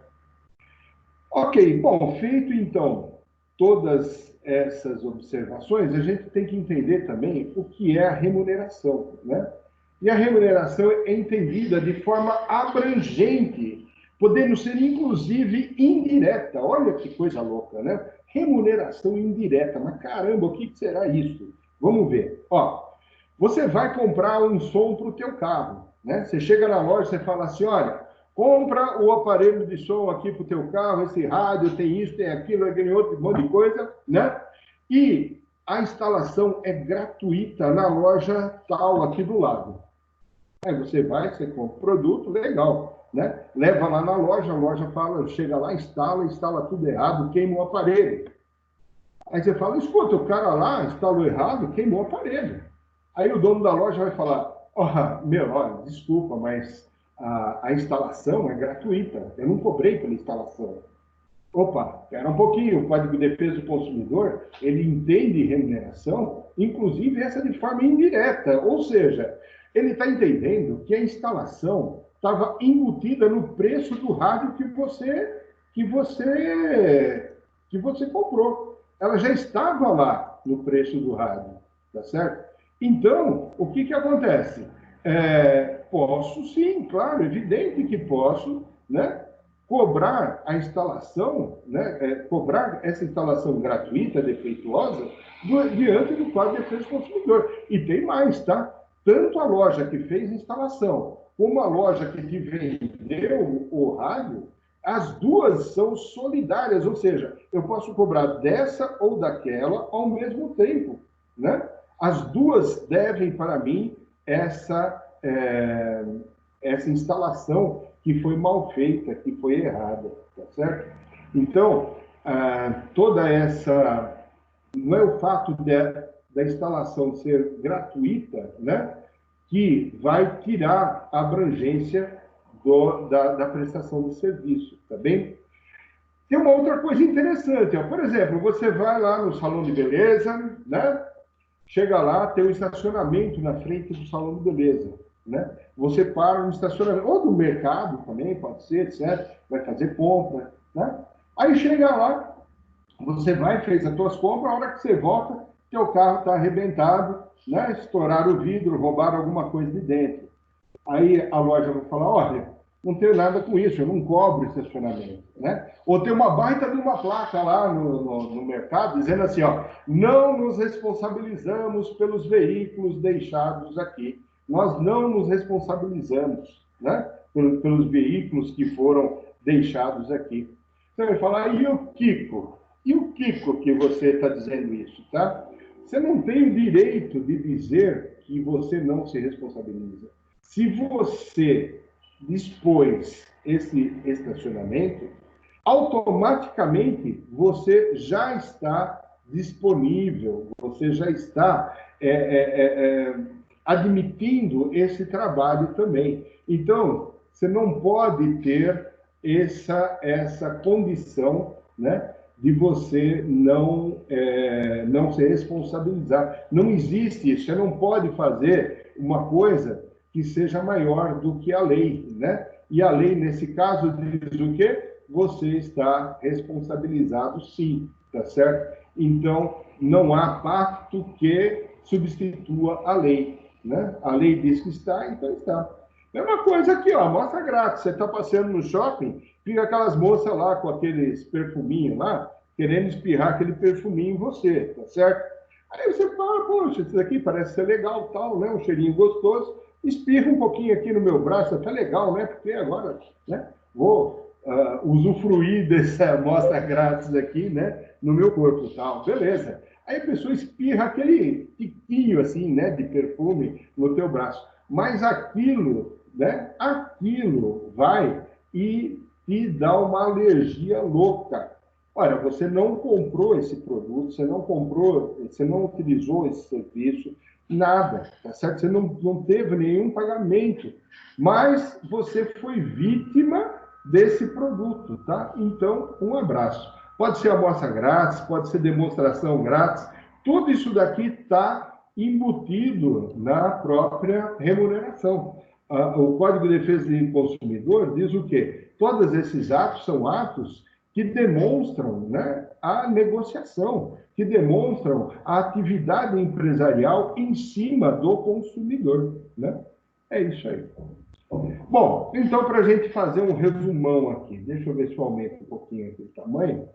Ok, bom, feito então todas essas observações, a gente tem que entender também o que é a remuneração, né? E a remuneração é entendida de forma abrangente, podendo ser inclusive indireta. Olha que coisa louca, né? Remuneração indireta, mas caramba, o que será isso? Vamos ver. Ó, você vai comprar um som para o teu carro, né? Você chega na loja, você fala assim, olha, compra o aparelho de som aqui para o teu carro, esse rádio, tem isso, tem aquilo, aquele outro, um monte de coisa, né? E a instalação é gratuita na loja tal aqui do lado. Aí você vai, você compra o produto, legal, né? Leva lá na loja, a loja fala, chega lá, instala tudo errado, queima o aparelho. Aí você fala, escuta, o cara lá instalou errado, queimou o aparelho. Aí o dono da loja vai falar, olha, desculpa, mas a instalação é gratuita, eu não cobrei pela instalação. Opa, espera um pouquinho, o Código de Defesa do Consumidor, ele entende remuneração, inclusive essa de forma indireta, ou seja, ele está entendendo que a instalação estava embutida no preço do rádio que você comprou. Ela já estava lá no preço do rádio, tá certo? Então, o que acontece? Posso sim, claro, evidente que posso, né? Cobrar a instalação, né, cobrar essa instalação gratuita, defeituosa, diante do Código de Defesa do Consumidor. E tem mais, tá? Tanto a loja que fez a instalação, como a loja que te vendeu o rádio, as duas são solidárias, ou seja, eu posso cobrar dessa ou daquela ao mesmo tempo, né? As duas devem para mim essa instalação que foi mal feita, que foi errada, tá certo? Então, toda essa... Não é o fato da instalação ser gratuita, né, que vai tirar a abrangência da prestação de serviço, tá bem? Tem uma outra coisa interessante, ó. Por exemplo, você vai lá no salão de beleza, né? Chega lá, tem um estacionamento na frente do salão de beleza, né? Você para no estacionamento, ou do mercado também, pode ser, etc. Vai fazer compra, né? Aí chega lá, você vai, fez as suas compras, a hora que você volta, teu carro está arrebentado, né? Estouraram o vidro, roubaram alguma coisa de dentro. Aí a loja vai falar, olha, não tenho nada com isso, eu não cobro estacionamento, né? Ou tem uma baita de uma placa lá no mercado dizendo assim, ó, não nos responsabilizamos pelos veículos deixados aqui. Nós não nos responsabilizamos, né? Pelos veículos que foram deixados aqui. Você vai falar, e o Kiko? E o Kiko que você está dizendo isso, tá? Você não tem o direito de dizer que você não se responsabiliza. Se você dispôs esse estacionamento, automaticamente você já está disponível, você já está admitindo esse trabalho também. Então, você não pode ter essa condição, né, de você não se responsabilizar. Não existe isso, você não pode fazer uma coisa que seja maior do que a lei, né? E a lei, nesse caso, diz o quê? Você está responsabilizado, sim, tá certo? Então, não há pacto que substitua a lei, né? A lei diz que está, então está. É uma coisa aqui, ó, mostra grátis. Você está passeando no shopping, fica aquelas moças lá com aqueles perfuminhos lá, querendo espirrar aquele perfuminho em você, tá certo? Aí você fala, poxa, isso daqui parece ser legal, tal, né? Um cheirinho gostoso. Espirra um pouquinho aqui no meu braço, tá legal, né? Porque agora, né? Vou usufruir dessa amostra grátis aqui, né? No meu corpo, tal. Beleza. Aí a pessoa espirra aquele tiquinho, assim, né? De perfume no teu braço. Mas aquilo, né? Aquilo vai e te dá uma alergia louca. Olha, você não comprou esse produto, você não comprou, você não utilizou esse serviço, nada, tá certo? Você não teve nenhum pagamento, mas você foi vítima desse produto, tá? Então, um abraço. Pode ser amostra grátis, pode ser demonstração grátis, tudo isso daqui está embutido na própria remuneração. O Código de Defesa do Consumidor diz o quê? Todos esses atos são atos que demonstram, né, a negociação, que demonstram a atividade empresarial em cima do consumidor, né? É isso aí. Bom, então, para a gente fazer um resumão aqui, deixa eu ver se eu aumento um pouquinho aqui o tamanho.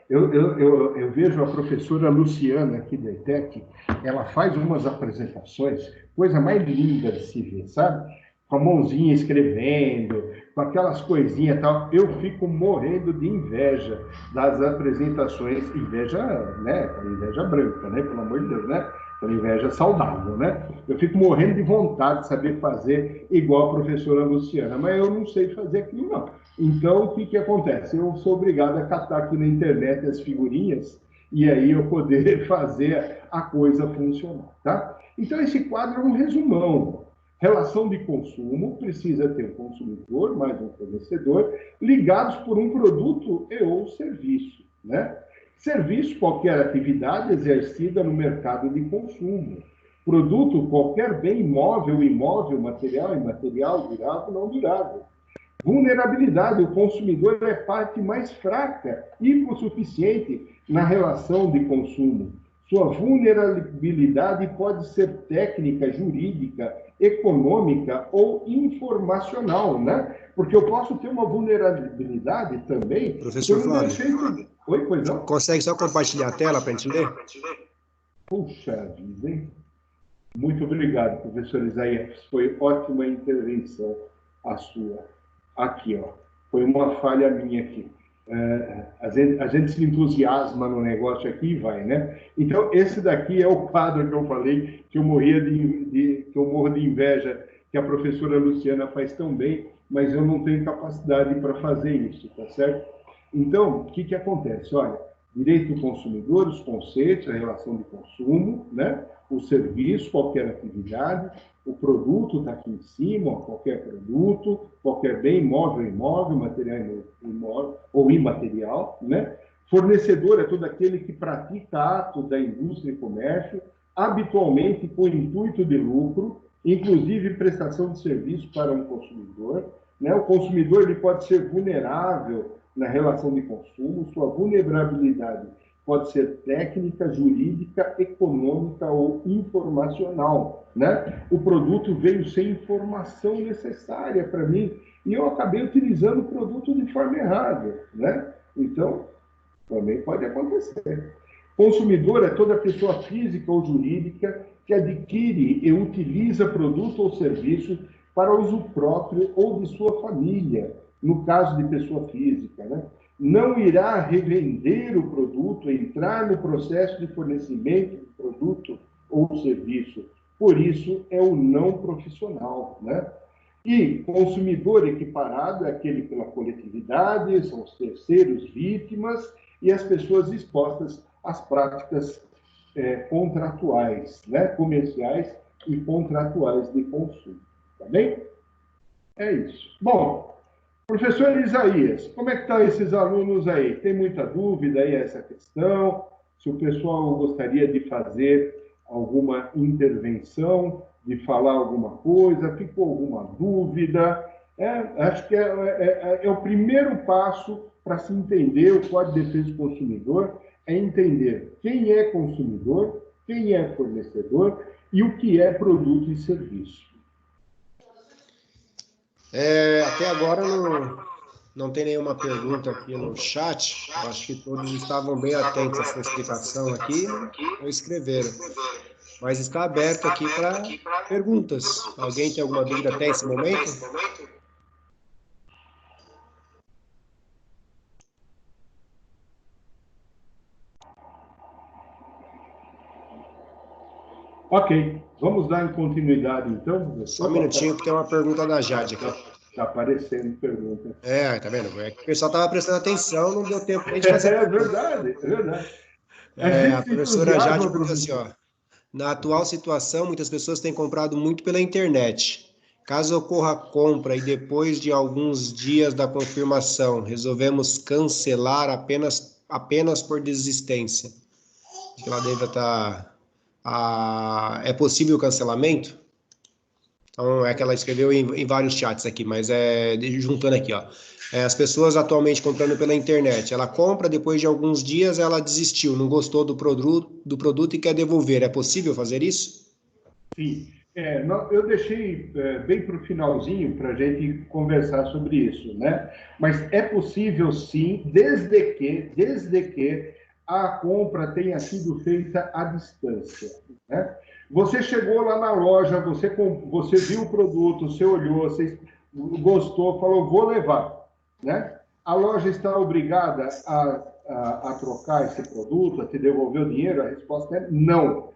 Eu vejo a professora Luciana aqui da ETEC, ela faz umas apresentações, coisa mais linda de se ver, sabe? Com a mãozinha escrevendo, com aquelas coisinhas e tal. Eu fico morrendo de inveja das apresentações, inveja, né? Inveja branca, né? Pelo amor de Deus, né? Inveja saudável, né? Eu fico morrendo de vontade de saber fazer igual a professora Luciana, mas eu não sei fazer aquilo, não. Então, o que acontece? Eu sou obrigado a catar aqui na internet as figurinhas e aí eu poder fazer a coisa funcionar, tá? Então, esse quadro é um resumão. Relação de consumo precisa ter um consumidor mais um fornecedor ligados por um produto e ou serviço, né? Serviço, qualquer atividade exercida no mercado de consumo. Produto, qualquer bem imóvel, imóvel, material, imaterial, durável, não durável. Vulnerabilidade, o consumidor é parte mais fraca e hipossuficiente na relação de consumo. Sua vulnerabilidade pode ser técnica, jurídica, econômica ou informacional, né? Porque eu posso ter uma vulnerabilidade também... Professor Flávio, Oi, pois não? consegue só compartilhar a tela para a gente ler? Puxa vida, hein? Muito obrigado, professor Isaías. Foi ótima intervenção a sua. Aqui, ó. Foi uma falha minha aqui. A gente se entusiasma no negócio aqui e vai, né? Então, esse daqui é o quadro que eu falei, que eu que eu morro de inveja, que a professora Luciana faz tão bem, mas eu não tenho capacidade para fazer isso, tá certo? Então, o que acontece? Olha, direito do consumidor, os conceitos, a relação de consumo, né? O serviço, qualquer atividade, o produto está aqui em cima, ó, qualquer produto, qualquer bem imóvel, material imóvel ou imaterial, né? Fornecedor é todo aquele que pratica atos da indústria e comércio, habitualmente com intuito de lucro, inclusive prestação de serviço para um consumidor, né? O consumidor ele pode ser vulnerável na relação de consumo, sua vulnerabilidade pode ser técnica, jurídica, econômica ou informacional, né? O produto veio sem informação necessária para mim e eu acabei utilizando o produto de forma errada, né? Então, também pode acontecer. Consumidor é toda pessoa física ou jurídica que adquire e utiliza produto ou serviço para uso próprio ou de sua família, no caso de pessoa física, né? Não irá revender o produto, entrar no processo de fornecimento do produto ou serviço. Por isso, é o não profissional, né? E consumidor equiparado é aquele pela coletividade, são os terceiros vítimas e as pessoas expostas às práticas contratuais, né? Comerciais e contratuais de consumo. Tá bem? É isso. Bom, professor Isaías, como é que estão esses alunos aí? Tem muita dúvida aí essa questão? Se o pessoal gostaria de fazer alguma intervenção, de falar alguma coisa, ficou alguma dúvida? Acho que é o primeiro passo para se entender o Código de Defesa do Consumidor, é entender quem é consumidor, quem é fornecedor e o que é produto e serviço. Até agora não tem nenhuma pergunta aqui no chat. Eu acho que todos estavam bem atentos à sua explicação aqui ou escreveram. Mas está aberto aqui para perguntas. Alguém tem alguma dúvida até esse momento? Ok, vamos dar continuidade então. Só um minutinho que tem uma pergunta da Jade aqui. Está aparecendo pergunta. Tá vendo? É que o pessoal estava prestando atenção, não deu tempo nem de fazer. É verdade, é verdade. A professora Jade perguntou assim, ó. Na atual situação, muitas pessoas têm comprado muito pela internet. Caso ocorra a compra e depois de alguns dias da confirmação, resolvemos cancelar apenas por desistência. Acho que ela deve estar... é possível o cancelamento? Então, é que ela escreveu em vários chats aqui, mas juntando aqui, ó. As pessoas atualmente comprando pela internet, ela compra, depois de alguns dias ela desistiu, não gostou do produto e quer devolver. É possível fazer isso? Sim. Eu deixei bem para o finalzinho para a gente conversar sobre isso, né? Mas é possível sim, desde que a compra tenha sido feita à distância, né? Você chegou lá na loja, você viu o produto, você olhou, você gostou, falou, vou levar, né? A loja está obrigada a trocar esse produto, a te devolver o dinheiro? A resposta é não.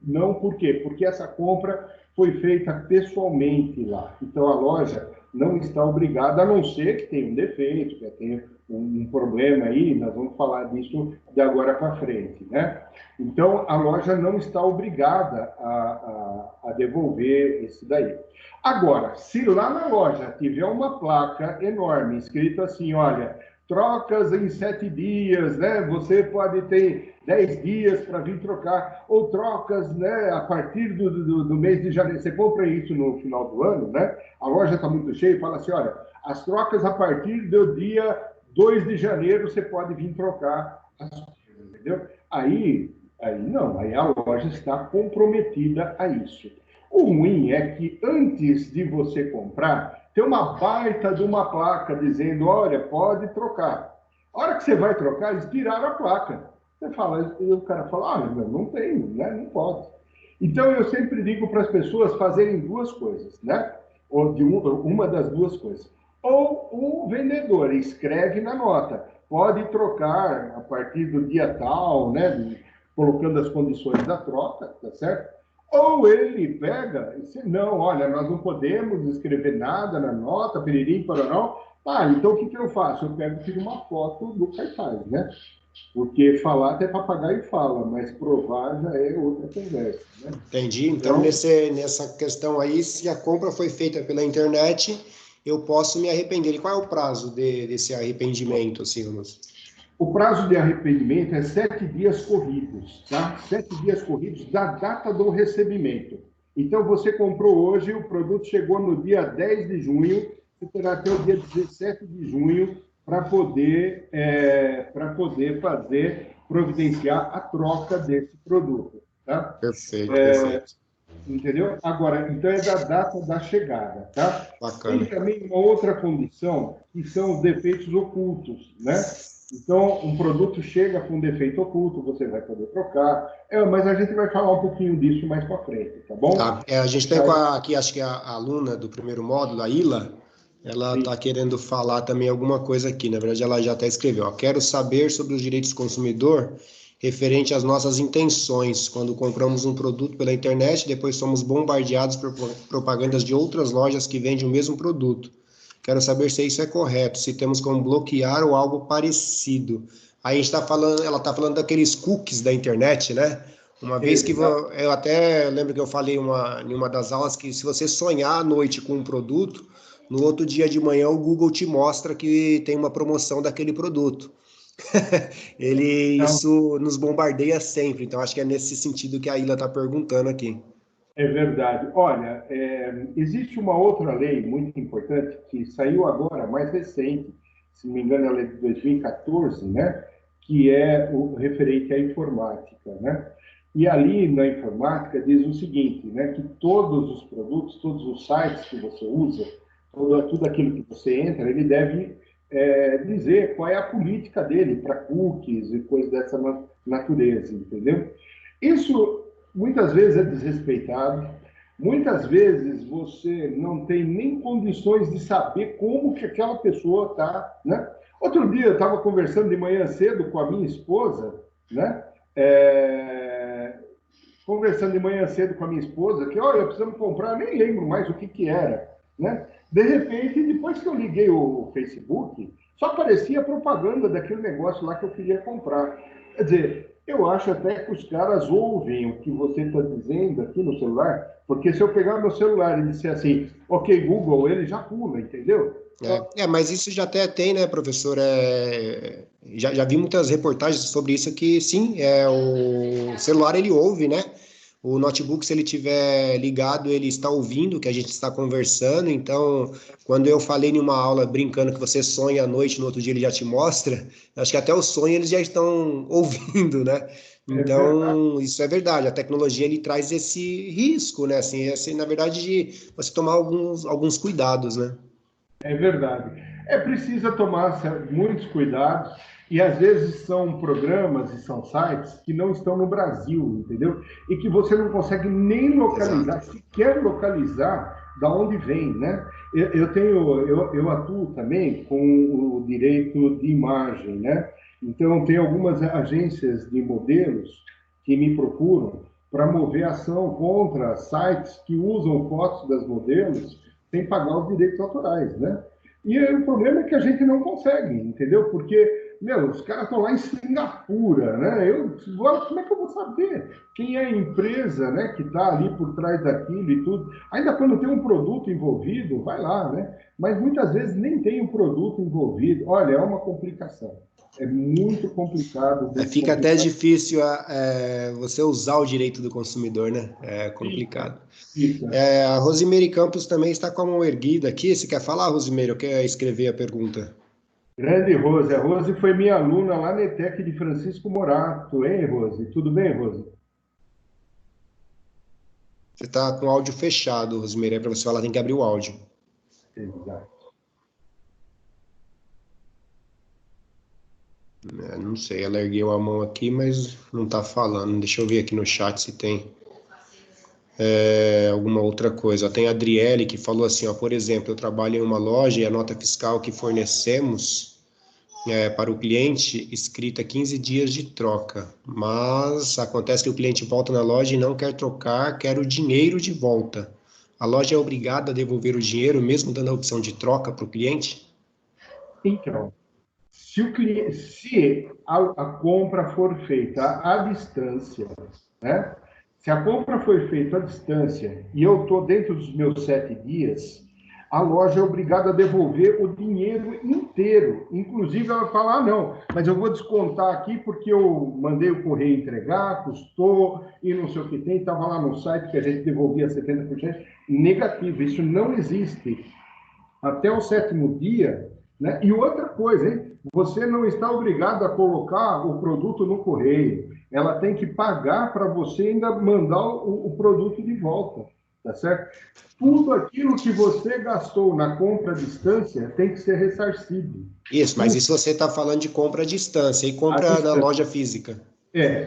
Não, por quê? Porque essa compra foi feita pessoalmente lá. Então, a loja não está obrigada, a não ser que tenha um defeito, que tenha um problema aí, nós vamos falar disso de agora para frente, né? Então, a loja não está obrigada a devolver esse daí. Agora, se lá na loja tiver uma placa enorme, escrito assim, olha, trocas em 7 dias, né? Você pode ter 10 dias para vir trocar, ou trocas, né, a partir do mês de janeiro. Você compra isso no final do ano, né? A loja está muito cheia e fala assim, olha, as trocas a partir do dia 2 de janeiro você pode vir trocar, entendeu? Aí não, aí a loja está comprometida a isso. O ruim é que antes de você comprar, tem uma baita de uma placa dizendo, olha, pode trocar. A hora que você vai trocar, eles tiraram a placa. Você fala, e o cara fala, não tem, né? Não pode. Então, eu sempre digo para as pessoas fazerem duas coisas, né? Ou uma das duas coisas. Ou o vendedor escreve na nota, pode trocar a partir do dia tal, né? Colocando as condições da troca, tá certo? Ou ele pega e diz, não, olha, nós não podemos escrever nada na nota, peririm, pararão. Então o que eu faço? Eu pego e tiro uma foto do cartaz, né? Porque falar até papagaio fala, mas provar já é outra conversa, né? Entendi. Então, nessa questão aí, se a compra foi feita pela internet, eu posso me arrepender. E qual é o prazo desse arrependimento, assim, O prazo de arrependimento é 7 dias corridos, tá? 7 dias corridos da data do recebimento. Então, você comprou hoje, o produto chegou no dia 10 de junho, você terá até o dia 17 de junho para poder providenciar a troca desse produto, tá? Perfeito, perfeito. Entendeu? Agora, então é da data da chegada, tá? Bacana. Tem também uma outra condição, que são os defeitos ocultos, né? Então, um produto chega com um defeito oculto, você vai poder trocar, mas a gente vai falar um pouquinho disso mais para frente, tá bom? Tá. A gente tem aqui, acho que a aluna do primeiro módulo, a Ila, ela está querendo falar também alguma coisa aqui. Na verdade, ela já até escreveu. Ó, quero saber sobre os direitos do consumidor referente às nossas intenções. Quando compramos um produto pela internet, depois somos bombardeados por propagandas de outras lojas que vendem o mesmo produto. Quero saber se isso é correto, se temos como bloquear ou algo parecido. Aí a gente está falando, ela está falando daqueles cookies da internet, né? Uma vez que eu até lembro que eu falei em uma das aulas que se você sonhar à noite com um produto, no outro dia de manhã o Google te mostra que tem uma promoção daquele produto. Isso nos bombardeia sempre. Então acho que é nesse sentido que a Ilha está perguntando aqui. É verdade. Olha, existe uma outra lei muito importante que saiu agora, mais recente, se não me engano, ela é de 2014, né? Que é o referente à informática, né? E ali na informática diz o seguinte, né? Que todos os produtos, todos os sites que você usa, tudo aquilo que você entra, ele deve dizer qual é a política dele para cookies e coisas dessa natureza, entendeu? Isso muitas vezes é desrespeitado, muitas vezes você não tem nem condições de saber como que aquela pessoa está, né? Outro dia eu estava conversando de manhã cedo com a minha esposa, né? Conversando de manhã cedo com a minha esposa, que, olha, precisamos comprar, nem lembro mais o que era, né? De repente, depois que eu liguei o Facebook, só aparecia propaganda daquele negócio lá que eu queria comprar. Quer dizer, Eu acho até que os caras ouvem o que você está dizendo aqui no celular, porque se eu pegar meu celular e disser assim, ok, Google, ele já pula, entendeu? Mas isso já até tem, né, professor? Já vi muitas reportagens sobre isso que, sim, o celular ele ouve, né? O notebook, se ele tiver ligado, ele está ouvindo o que a gente está conversando. Então, quando eu falei em uma aula brincando que você sonha à noite, no outro dia ele já te mostra, acho que até o sonho eles já estão ouvindo, né? É verdade. Então, isso é verdade. A tecnologia ele traz esse risco, né? Assim, na verdade, de você tomar alguns cuidados, né? É verdade. É preciso tomar muitos cuidados e às vezes são programas e são sites que não estão no Brasil, entendeu? E que você não consegue nem localizar, Exato. sequer localizar da onde vem, né? Eu atuo também com o direito de imagem, né? Então tem algumas agências de modelos que me procuram para mover ação contra sites que usam fotos das modelos sem pagar os direitos autorais, né? E o problema é que a gente não consegue, entendeu? Porque, meu, os caras estão lá em Singapura, né? Como é que eu vou saber quem é a empresa, né, que está ali por trás daquilo e tudo? Ainda quando tem um produto envolvido, vai lá, né? Mas muitas vezes nem tem um produto envolvido. Olha, é uma complicação. É muito complicado, muito Fica até complicado. difícil você usar o direito do consumidor, né? É Fica, complicado. fica. A Rosimeire Campos também está com a mão erguida aqui. Você quer falar, Rosimeire? Eu quero escrever a pergunta. Grande Rose. A Rose foi minha aluna lá na ETEC de Francisco Morato, hein, Rose? Tudo bem, Rose? Você está com o áudio fechado, Rosimeire. Para você falar, tem que abrir o áudio. Exato. Não sei, ela ergueu a mão aqui, mas não está falando. Deixa eu ver aqui no chat se tem alguma outra coisa. Tem a Adriele que falou assim, ó, por exemplo, eu trabalho em uma loja e a nota fiscal que fornecemos para o cliente escrita 15 dias de troca, mas acontece que o cliente volta na loja e não quer trocar, quer o dinheiro de volta. A loja é obrigada a devolver o dinheiro, mesmo dando a opção de troca para o cliente? Então, se a compra for feita à distância, né? Se a compra foi feita à distância e eu estou dentro dos meus 7 dias, a loja é obrigada a devolver o dinheiro inteiro. Inclusive, ela fala, ah, não, mas eu vou descontar aqui porque eu mandei o correio entregar, custou e não sei o que tem, estava lá no site que a gente devolvia 70%. Negativo, isso não existe. Até o 7º dia, né? E outra coisa, hein? Você não está obrigado a colocar o produto no correio. Ela tem que pagar para você ainda mandar o produto de volta, tá certo? Tudo aquilo que você gastou na compra à distância tem que ser ressarcido. Isso, mas isso você está falando de compra à distância e À compra na distância. loja física.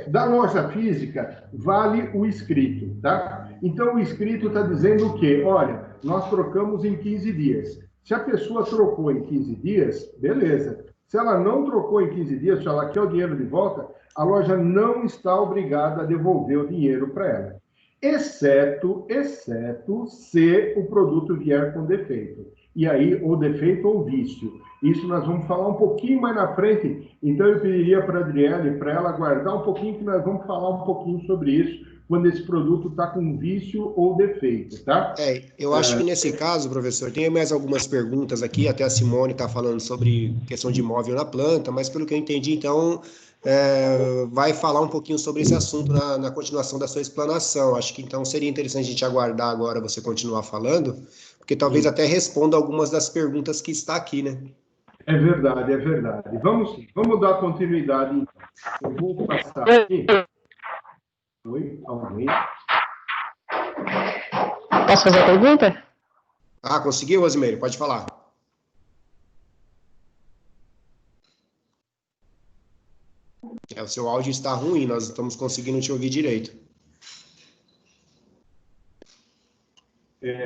Da loja física, vale o escrito, tá? Então, o escrito está dizendo o quê? Olha, nós trocamos em 15 dias. Se a pessoa trocou em 15 dias, beleza. Se ela não trocou em 15 dias, se ela quer o dinheiro de volta, a loja não está obrigada a devolver o dinheiro para ela. Exceto se o produto vier com defeito. E aí, ou defeito ou vício. Isso nós vamos falar um pouquinho mais na frente. Então, eu pediria para a Adriele, para ela guardar um pouquinho, que nós vamos falar um pouquinho sobre isso, quando esse produto está com vício ou defeito, tá? Eu acho que nesse caso, professor, tem mais algumas perguntas aqui, até a Simone está falando sobre questão de imóvel na planta, mas pelo que eu entendi, então, vai falar um pouquinho sobre esse assunto na continuação da sua explanação. Acho que então seria interessante a gente aguardar agora você continuar falando, porque talvez até responda algumas das perguntas que está aqui, né? É verdade, é verdade. Vamos dar continuidade. Eu vou passar aqui. Oi, alguém? Posso fazer a pergunta? Conseguiu, Rosimeire? Pode falar. O seu áudio está ruim, nós estamos conseguindo te ouvir direito.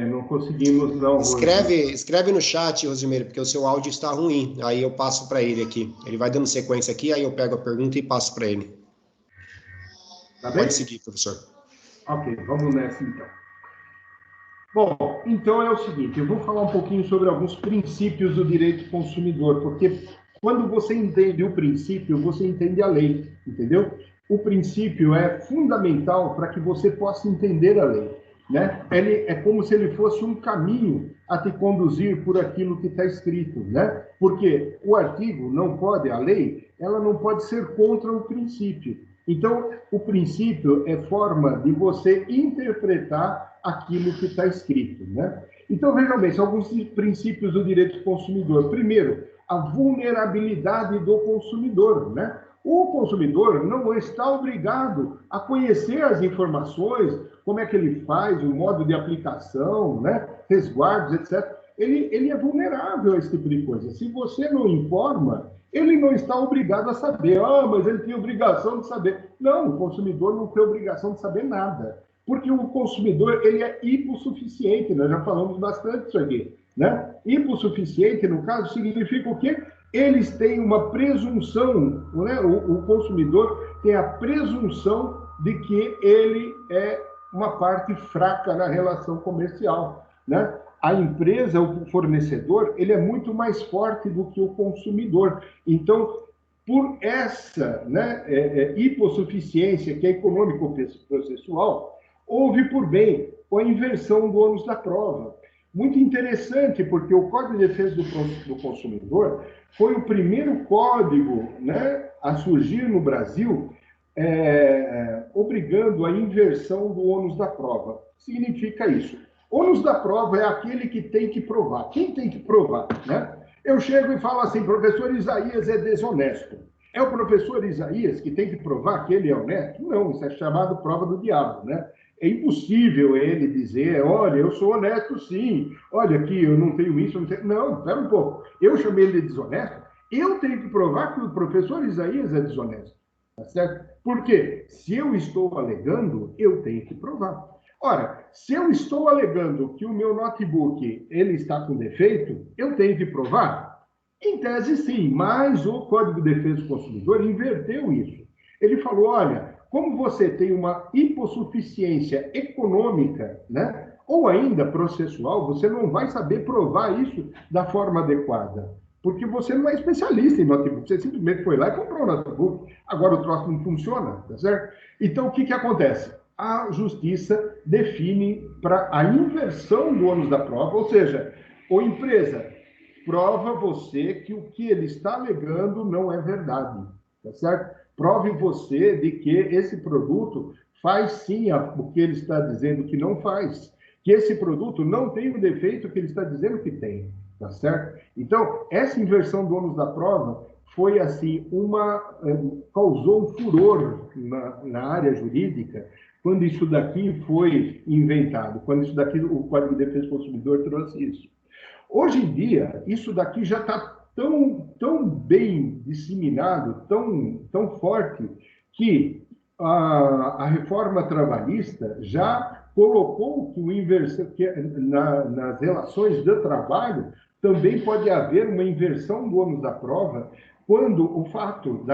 Não conseguimos, não, Escreve no chat, Rosimeire, porque o seu áudio está ruim. Aí eu passo para ele aqui. Ele vai dando sequência aqui, aí eu pego a pergunta e passo para ele. Tá bem? Pode seguir, professor. Ok, vamos nessa então. Bom, então é o seguinte, eu vou falar um pouquinho sobre alguns princípios do direito consumidor, porque quando você entende o princípio, você entende a lei, entendeu? o princípio é fundamental para que você possa entender a lei, né? Ele é como se ele fosse um caminho a te conduzir por aquilo que está escrito, né? Porque o artigo não pode, a lei, ela não pode ser contra o princípio. Então, o princípio é forma de você interpretar aquilo que está escrito, né? Então, vejam bem, são alguns princípios do direito do consumidor. Primeiro, a vulnerabilidade do consumidor, né? O consumidor não está obrigado a conhecer as informações, como é que ele faz, o modo de aplicação, né? Resguardos, etc. Ele é vulnerável a esse tipo de coisa. Se você não informa, ele não está obrigado a saber. Ah, mas ele tem obrigação de saber. Não, o consumidor não tem obrigação de saber nada. Porque o consumidor, ele é hipossuficiente. Nós já falamos bastante disso aqui, né? Hipossuficiente, no caso, significa o quê? Eles têm uma presunção, né? O consumidor tem a presunção de que ele é uma parte fraca na relação comercial, né? A empresa, o fornecedor, ele é muito mais forte do que o consumidor. Então, por essa, né, hipossuficiência, que é econômico-processual, houve, por bem, a inversão do ônus da prova. Muito interessante, porque o Código de Defesa do Consumidor foi o primeiro código, né, a surgir no Brasil, obrigando a inversão do ônus da prova. Significa isso. Ônus da prova é aquele que tem que provar. Quem tem que provar, né? Eu chego e falo assim, professor Isaías é desonesto. É o professor Isaías que tem que provar que ele é honesto? Não, isso é chamado prova do diabo, né? É impossível ele dizer, olha, eu sou honesto sim, olha aqui, eu não tenho isso, eu não tenho... Não, espera um pouco. Eu chamei ele de desonesto, eu tenho que provar que o professor Isaías é desonesto, tá certo? Porque se eu estou alegando, eu tenho que provar. Ora, se eu estou alegando que o meu notebook ele está com defeito, eu tenho que provar? Em tese, sim, mas o Código de Defesa do Consumidor inverteu isso. Ele falou, olha, como você tem uma hipossuficiência econômica, né, ou ainda processual, você não vai saber provar isso da forma adequada, porque você não é especialista em notebook, você simplesmente foi lá e comprou um notebook, agora o troço não funciona, tá certo? Então, o que acontece? A justiça define para a inversão do ônus da prova, ou seja, a empresa prova você que o que ele está alegando não é verdade, tá certo? Prove você de que esse produto faz sim o que ele está dizendo que não faz, que esse produto não tem o defeito que ele está dizendo que tem, tá certo? Então, essa inversão do ônus da prova foi, assim, causou um furor na área jurídica, quando isso daqui foi inventado, quando isso daqui, o Código de Defesa do Consumidor trouxe isso. Hoje em dia, isso daqui já está tão bem disseminado, tão forte, que a reforma trabalhista já colocou que nas relações de trabalho também pode haver uma inversão do ônus da prova quando o fato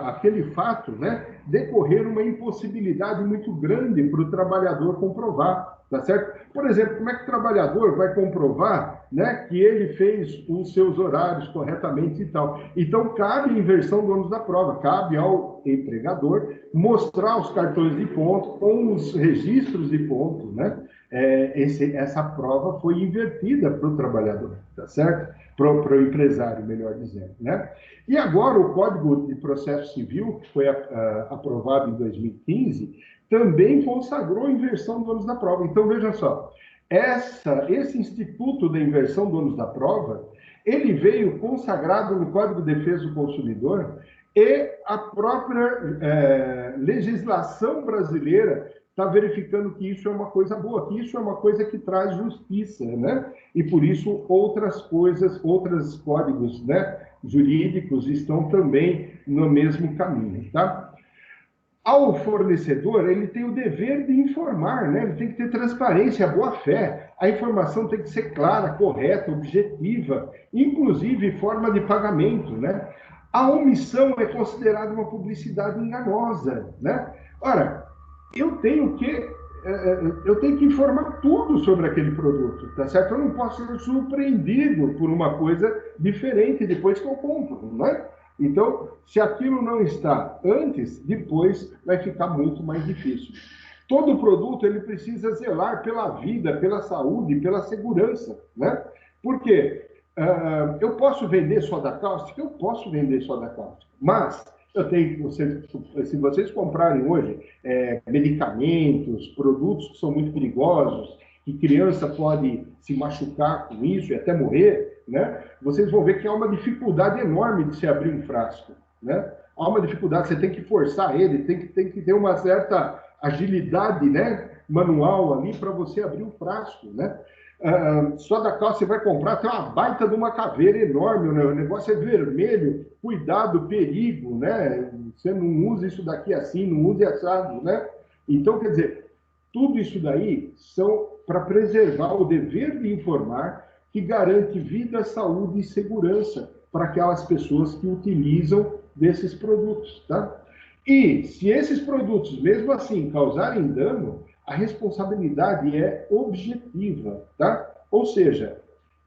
aquele fato, né, decorrer uma impossibilidade muito grande para o trabalhador comprovar, tá certo? Por exemplo, como é que o trabalhador vai comprovar, né, que ele fez os seus horários corretamente e tal? Então, cabe a inversão do ônus da prova, cabe ao empregador mostrar os cartões de ponto com os registros de ponto, né? Essa prova foi invertida para o trabalhador, tá certo? Para o empresário, melhor dizendo, né? E agora o Código de Processo Civil, que foi aprovado em 2015, também consagrou a inversão do ônus da prova. Então, veja só, esse instituto da inversão do ônus da prova, ele veio consagrado no Código de Defesa do Consumidor e a própria legislação brasileira está verificando que isso é uma coisa boa, que isso é uma coisa que traz justiça, né? E por isso outros códigos, né, jurídicos estão também no mesmo caminho, tá? Ao fornecedor, ele tem o dever de informar, né? Ele tem que ter transparência, boa-fé. A informação tem que ser clara, correta, objetiva, inclusive forma de pagamento, né? A omissão é considerada uma publicidade enganosa, né? Ora, eu tenho que informar tudo sobre aquele produto, tá certo? Eu não posso ser surpreendido por uma coisa diferente depois que eu compro, né? Então, se aquilo não está antes, depois vai ficar muito mais difícil. Todo produto ele precisa zelar pela vida, pela saúde, pela segurança, né? Por quê? Eu posso vender soda cáustica? Eu posso vender soda cáustica, mas eu tenho, se vocês comprarem hoje medicamentos, produtos que são muito perigosos, que criança pode se machucar com isso e até morrer, né? Vocês vão ver que há uma dificuldade enorme de se abrir um frasco, né? Há uma dificuldade, você tem que forçar ele, tem que ter uma certa agilidade, né, manual ali para você abrir um frasco, né? Soda cáustica você vai comprar, tem uma baita de uma caveira enorme, né? O negócio é vermelho, cuidado, perigo, né? Você não usa isso daqui assim, não use assado, né? Então, quer dizer, tudo isso daí são para preservar o dever de informar, que garante vida, saúde e segurança para aquelas pessoas que utilizam desses produtos, tá? E se esses produtos, mesmo assim, causarem dano, a responsabilidade é objetiva, tá? Ou seja,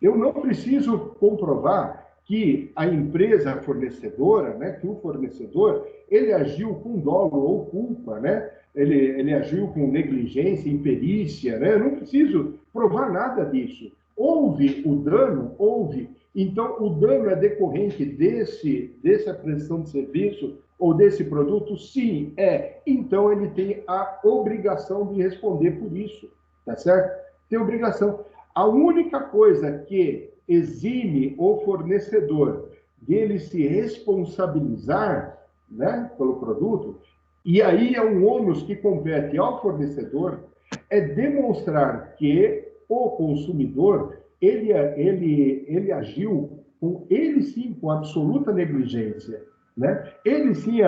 eu não preciso comprovar que a empresa fornecedora, né, que o fornecedor, ele agiu com dolo ou culpa, né? Ele agiu com negligência, imperícia, né? Eu não preciso provar nada disso. Houve o dano? Houve. Então, o dano é decorrente dessa prestação de serviço ou desse produto? Sim, é. Então, ele tem a obrigação de responder por isso, tá certo? Tem obrigação. A única coisa que exime o fornecedor dele se responsabilizar, né, pelo produto, e aí é um ônus que compete ao fornecedor, é demonstrar que o consumidor ele agiu ele sim com absoluta negligência, né? Ele sim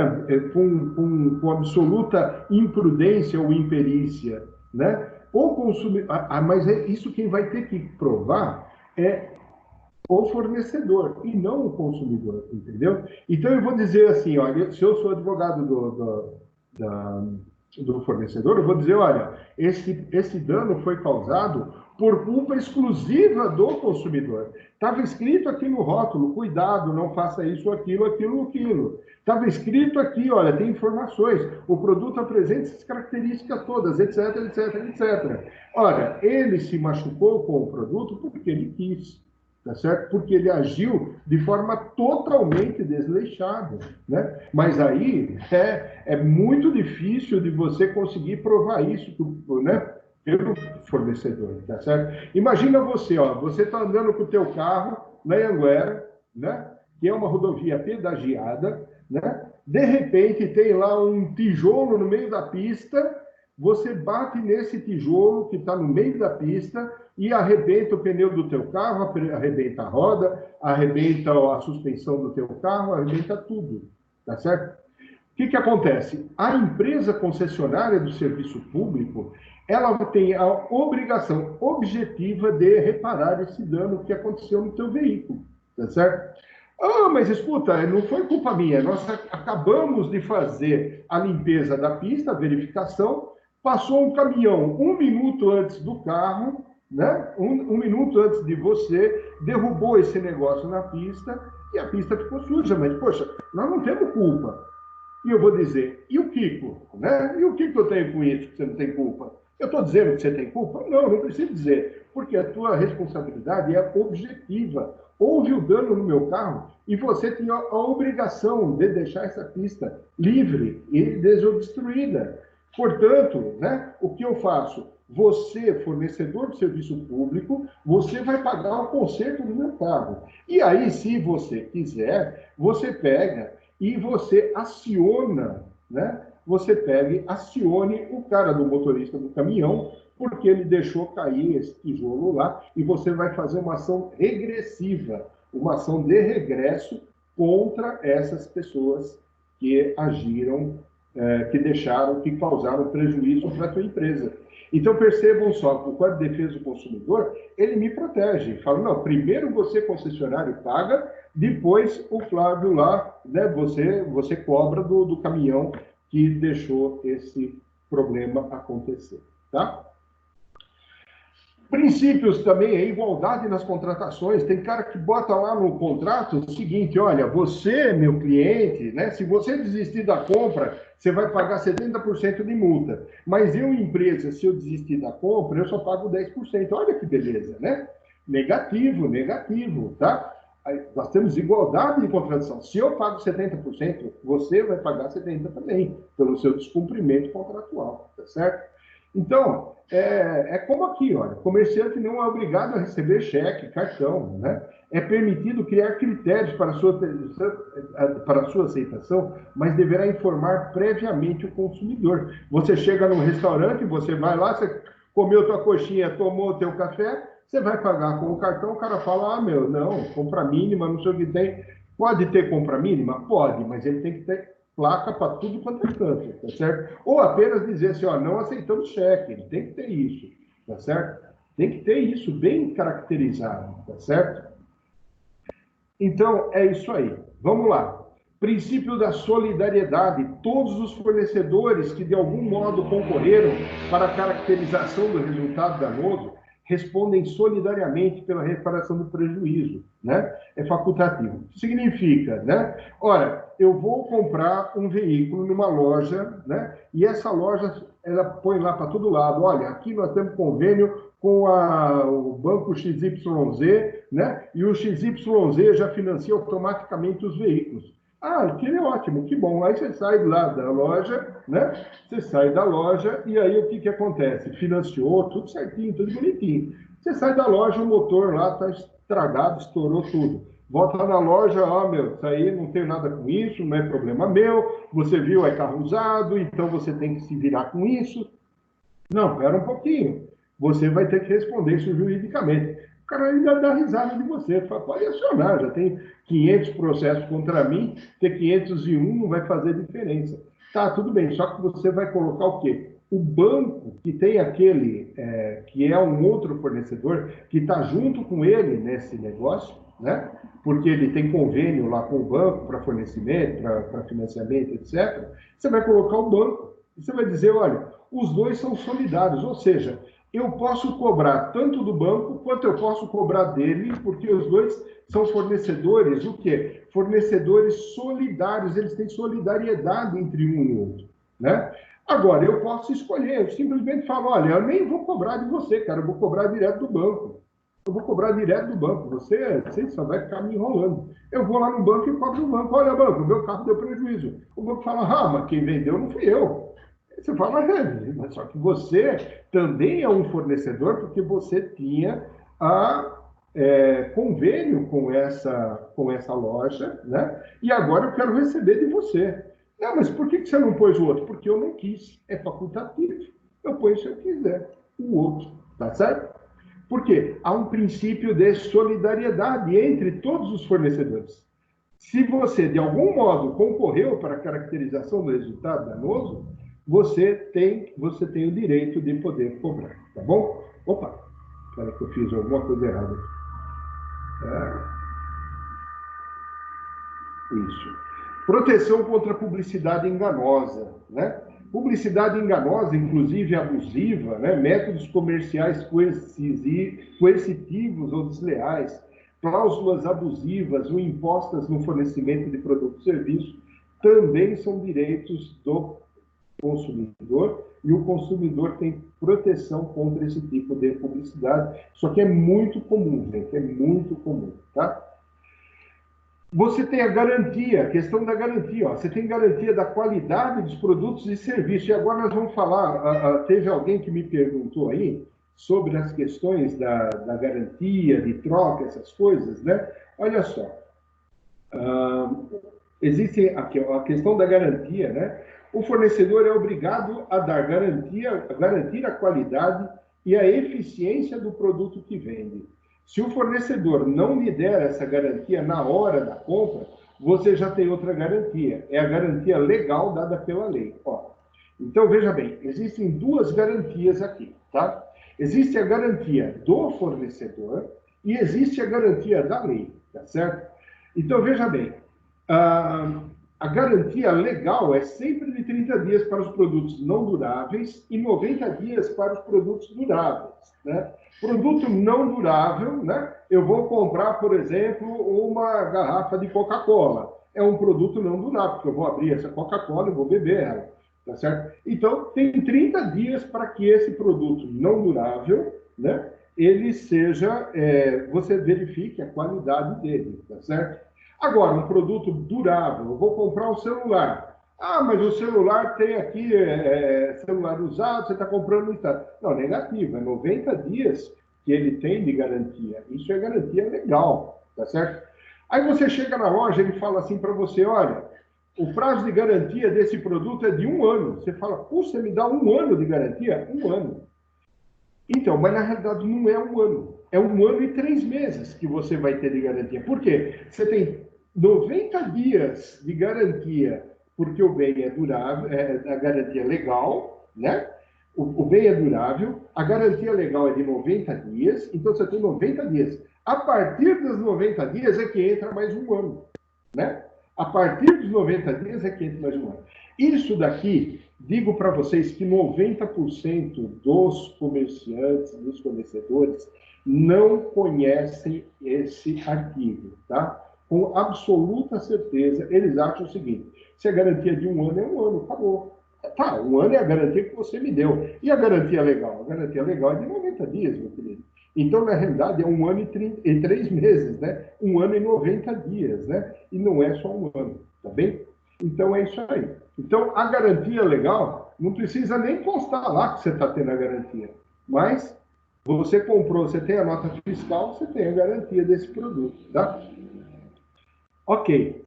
com absoluta imprudência ou imperícia, né? O consumidor, mas é isso quem vai ter que provar é o fornecedor e não o consumidor, entendeu? Então eu vou dizer assim, olha, se eu sou advogado do fornecedor, eu vou dizer, olha, esse dano foi causado por culpa exclusiva do consumidor. Estava escrito aqui no rótulo, cuidado, não faça isso, aquilo. Estava escrito aqui, olha, tem informações, o produto apresenta essas características todas, etc, etc, etc. Olha, ele se machucou com o produto porque ele quis, tá certo? Porque ele agiu de forma totalmente desleixada, né? Mas aí é muito difícil de você conseguir provar isso, né? Pelo fornecedor, tá certo? Imagina você, ó, você está andando com o teu carro na Anhanguera, né? Que é uma rodovia pedagiada, né? De repente tem lá um tijolo no meio da pista, você bate nesse tijolo que está no meio da pista e arrebenta o pneu do teu carro, arrebenta a roda, arrebenta a suspensão do teu carro, arrebenta tudo, tá certo? O que acontece? A empresa concessionária do serviço público, ela tem a obrigação objetiva de reparar esse dano que aconteceu no teu veículo, tá certo? Ah, mas escuta, não foi culpa minha, nós acabamos de fazer a limpeza da pista, a verificação, passou um caminhão 1 minuto antes do carro, né? Um minuto antes de você, derrubou esse negócio na pista e a pista ficou suja, mas, poxa, nós não temos culpa. E eu vou dizer, e o Kiko? Né? E o que eu tenho com isso que você não tem culpa? Eu estou dizendo que você tem culpa? Não, não preciso dizer, porque a tua responsabilidade é objetiva. Houve o dano no meu carro e você tinha a obrigação de deixar essa pista livre e desobstruída. Portanto, né, o que eu faço? Você, fornecedor de serviço público, você vai pagar o conserto do meu carro. E aí, se você quiser, você pega e você aciona, né? Você pega e acione o cara do motorista do caminhão, porque ele deixou cair esse tijolo lá, e você vai fazer uma ação regressiva, uma ação de regresso contra essas pessoas que agiram, que causaram prejuízo para a tua empresa. Então, percebam só, o Código de Defesa do Consumidor, ele me protege. Fala, não, primeiro você, concessionário, paga, depois o Flávio lá, né, você cobra do caminhão que deixou esse problema acontecer, tá? Princípios também é igualdade nas contratações. Tem cara que bota lá no contrato o seguinte: olha, você, meu cliente, né, se você desistir da compra, você vai pagar 70% de multa. Mas eu, empresa, se eu desistir da compra, eu só pago 10%. Olha que beleza, né? Negativo, negativo, tá? Aí, nós temos igualdade de contratação. Se eu pago 70%, você vai pagar 70% também, pelo seu descumprimento contratual, tá certo? Então, é como aqui, olha, comerciante não é obrigado a receber cheque, cartão, né? É permitido criar critérios para a sua aceitação, mas deverá informar previamente o consumidor. Você chega num restaurante, você vai lá, você comeu tua coxinha, tomou teu café, você vai pagar com o cartão, o cara fala, meu, não, compra mínima, não sei o que tem. Pode ter compra mínima? Pode, mas ele tem que ter placa para tudo quanto é canto, tá certo? Ou apenas dizer assim, ó, não aceitamos cheque, ele tem que ter isso, tá certo? Tem que ter isso bem caracterizado, tá certo? Então, é isso aí. Vamos lá. Princípio da solidariedade. Todos os fornecedores que de algum modo concorreram para a caracterização do resultado danoso respondem solidariamente pela reparação do prejuízo, né? É facultativo. Significa, né? Ora, eu vou comprar um veículo numa loja, né? E essa loja, ela põe lá para todo lado, olha, aqui nós temos convênio com o banco XYZ, né? E o XYZ já financia automaticamente os veículos. Ah, aquilo é ótimo, que bom. Aí você sai lá da loja, né? Você sai da loja e aí o que acontece? Financiou, tudo certinho, tudo bonitinho. Você sai da loja, o motor lá está estragado, estourou tudo. Volta na loja, ó, meu, isso aí não tem nada com isso, não é problema meu. Você viu, é carro usado, então você tem que se virar com isso. Não, espera um pouquinho. Você vai ter que responder isso juridicamente. O cara ainda dá risada de você. Fala, pode acionar, já tem 500 processos contra mim, ter 501 não vai fazer diferença. Tá, tudo bem, só que você vai colocar o quê? O banco que tem aquele, que é um outro fornecedor, que está junto com ele nesse negócio, né? Porque ele tem convênio lá com o banco para fornecimento, para financiamento, etc. Você vai colocar o banco e você vai dizer, olha, os dois são solidários, ou seja, eu posso cobrar tanto do banco quanto eu posso cobrar dele, porque os dois são fornecedores, o quê? Fornecedores solidários, eles têm solidariedade entre um e outro, né? Agora, eu posso escolher, eu simplesmente falo, olha, eu nem vou cobrar de você, cara, eu vou cobrar direto do banco. Eu vou cobrar direto do banco, você só vai ficar me enrolando. Eu vou lá no banco e cobro do banco, olha, banco, meu carro deu prejuízo. O banco fala, ah, mas quem vendeu não fui eu. Você fala, mas só que você também é um fornecedor porque você tinha convênio com essa loja, né? E agora eu quero receber de você. Não, mas por que você não pôs o outro? Porque eu não quis. É facultativo. Eu ponho se eu quiser. O outro. Tá certo? Por quê? Há um princípio de solidariedade entre todos os fornecedores. Se você, de algum modo, concorreu para a caracterização do resultado danoso, você tem o direito de poder cobrar, tá bom? Opa, espera que eu fiz alguma coisa errada. Isso. Proteção contra publicidade enganosa, né? Publicidade enganosa, inclusive abusiva, né? Métodos comerciais coercitivos ou desleais, cláusulas abusivas ou impostas no fornecimento de produto e serviço, também são direitos do consumidor, e o consumidor tem proteção contra esse tipo de publicidade. Isso aqui é muito comum, gente, é muito comum, tá? Você tem a garantia, a questão da garantia, ó. Você tem garantia da qualidade dos produtos e serviços. E agora nós vamos falar, teve alguém que me perguntou aí sobre as questões da garantia, de troca, essas coisas, né? Olha só, existe aqui a questão da garantia, né? O fornecedor é obrigado a dar garantir a qualidade e a eficiência do produto que vende. Se o fornecedor não lhe der essa garantia na hora da compra, você já tem outra garantia. É a garantia legal dada pela lei. Ó, então, veja bem, existem duas garantias aqui, tá? Existe a garantia do fornecedor e existe a garantia da lei, tá certo? Então, veja bem, A garantia legal é sempre de 30 dias para os produtos não duráveis e 90 dias para os produtos duráveis, né? Produto não durável, né? Eu vou comprar, por exemplo, uma garrafa de Coca-Cola. É um produto não durável, porque eu vou abrir essa Coca-Cola e vou beber ela, tá certo? Então, tem 30 dias para que esse produto não durável, né? Ele seja, você verifique a qualidade dele, tá certo? Agora, um produto durável, eu vou comprar um celular. Ah, mas o celular tem aqui celular usado, você está comprando usado. Não, negativo, é 90 dias que ele tem de garantia. Isso é garantia legal, tá certo? Aí você chega na loja, ele fala assim para você, olha, o prazo de garantia desse produto é de 1 ano. Você fala, puxa, você me dá 1 ano de garantia? 1 ano. Então, mas na realidade não é 1 ano. É 1 ano e 3 meses que você vai ter de garantia. Por quê? Você tem 90 dias de garantia, porque o bem é durável, a garantia é legal, né? O bem é durável, a garantia legal é de 90 dias, então você tem 90 dias. A partir dos 90 dias é que entra mais 1 ano, né? A partir dos 90 dias é que entra mais 1 ano. Isso daqui, digo para vocês que 90% dos comerciantes, dos fornecedores, não conhecem esse artigo, tá? Com absoluta certeza, eles acham o seguinte, se a garantia de 1 ano é 1 ano, acabou. Tá, 1 ano é a garantia que você me deu. E a garantia legal? A garantia legal é de 90 dias, meu querido. Então, na realidade, é 1 ano e 3 meses, né? 1 ano e 90 dias, né? E não é só 1 ano, tá bem? Então, é isso aí. Então, a garantia legal, não precisa nem constar lá que você está tendo a garantia. Mas, você comprou, você tem a nota fiscal, você tem a garantia desse produto, tá? Ok.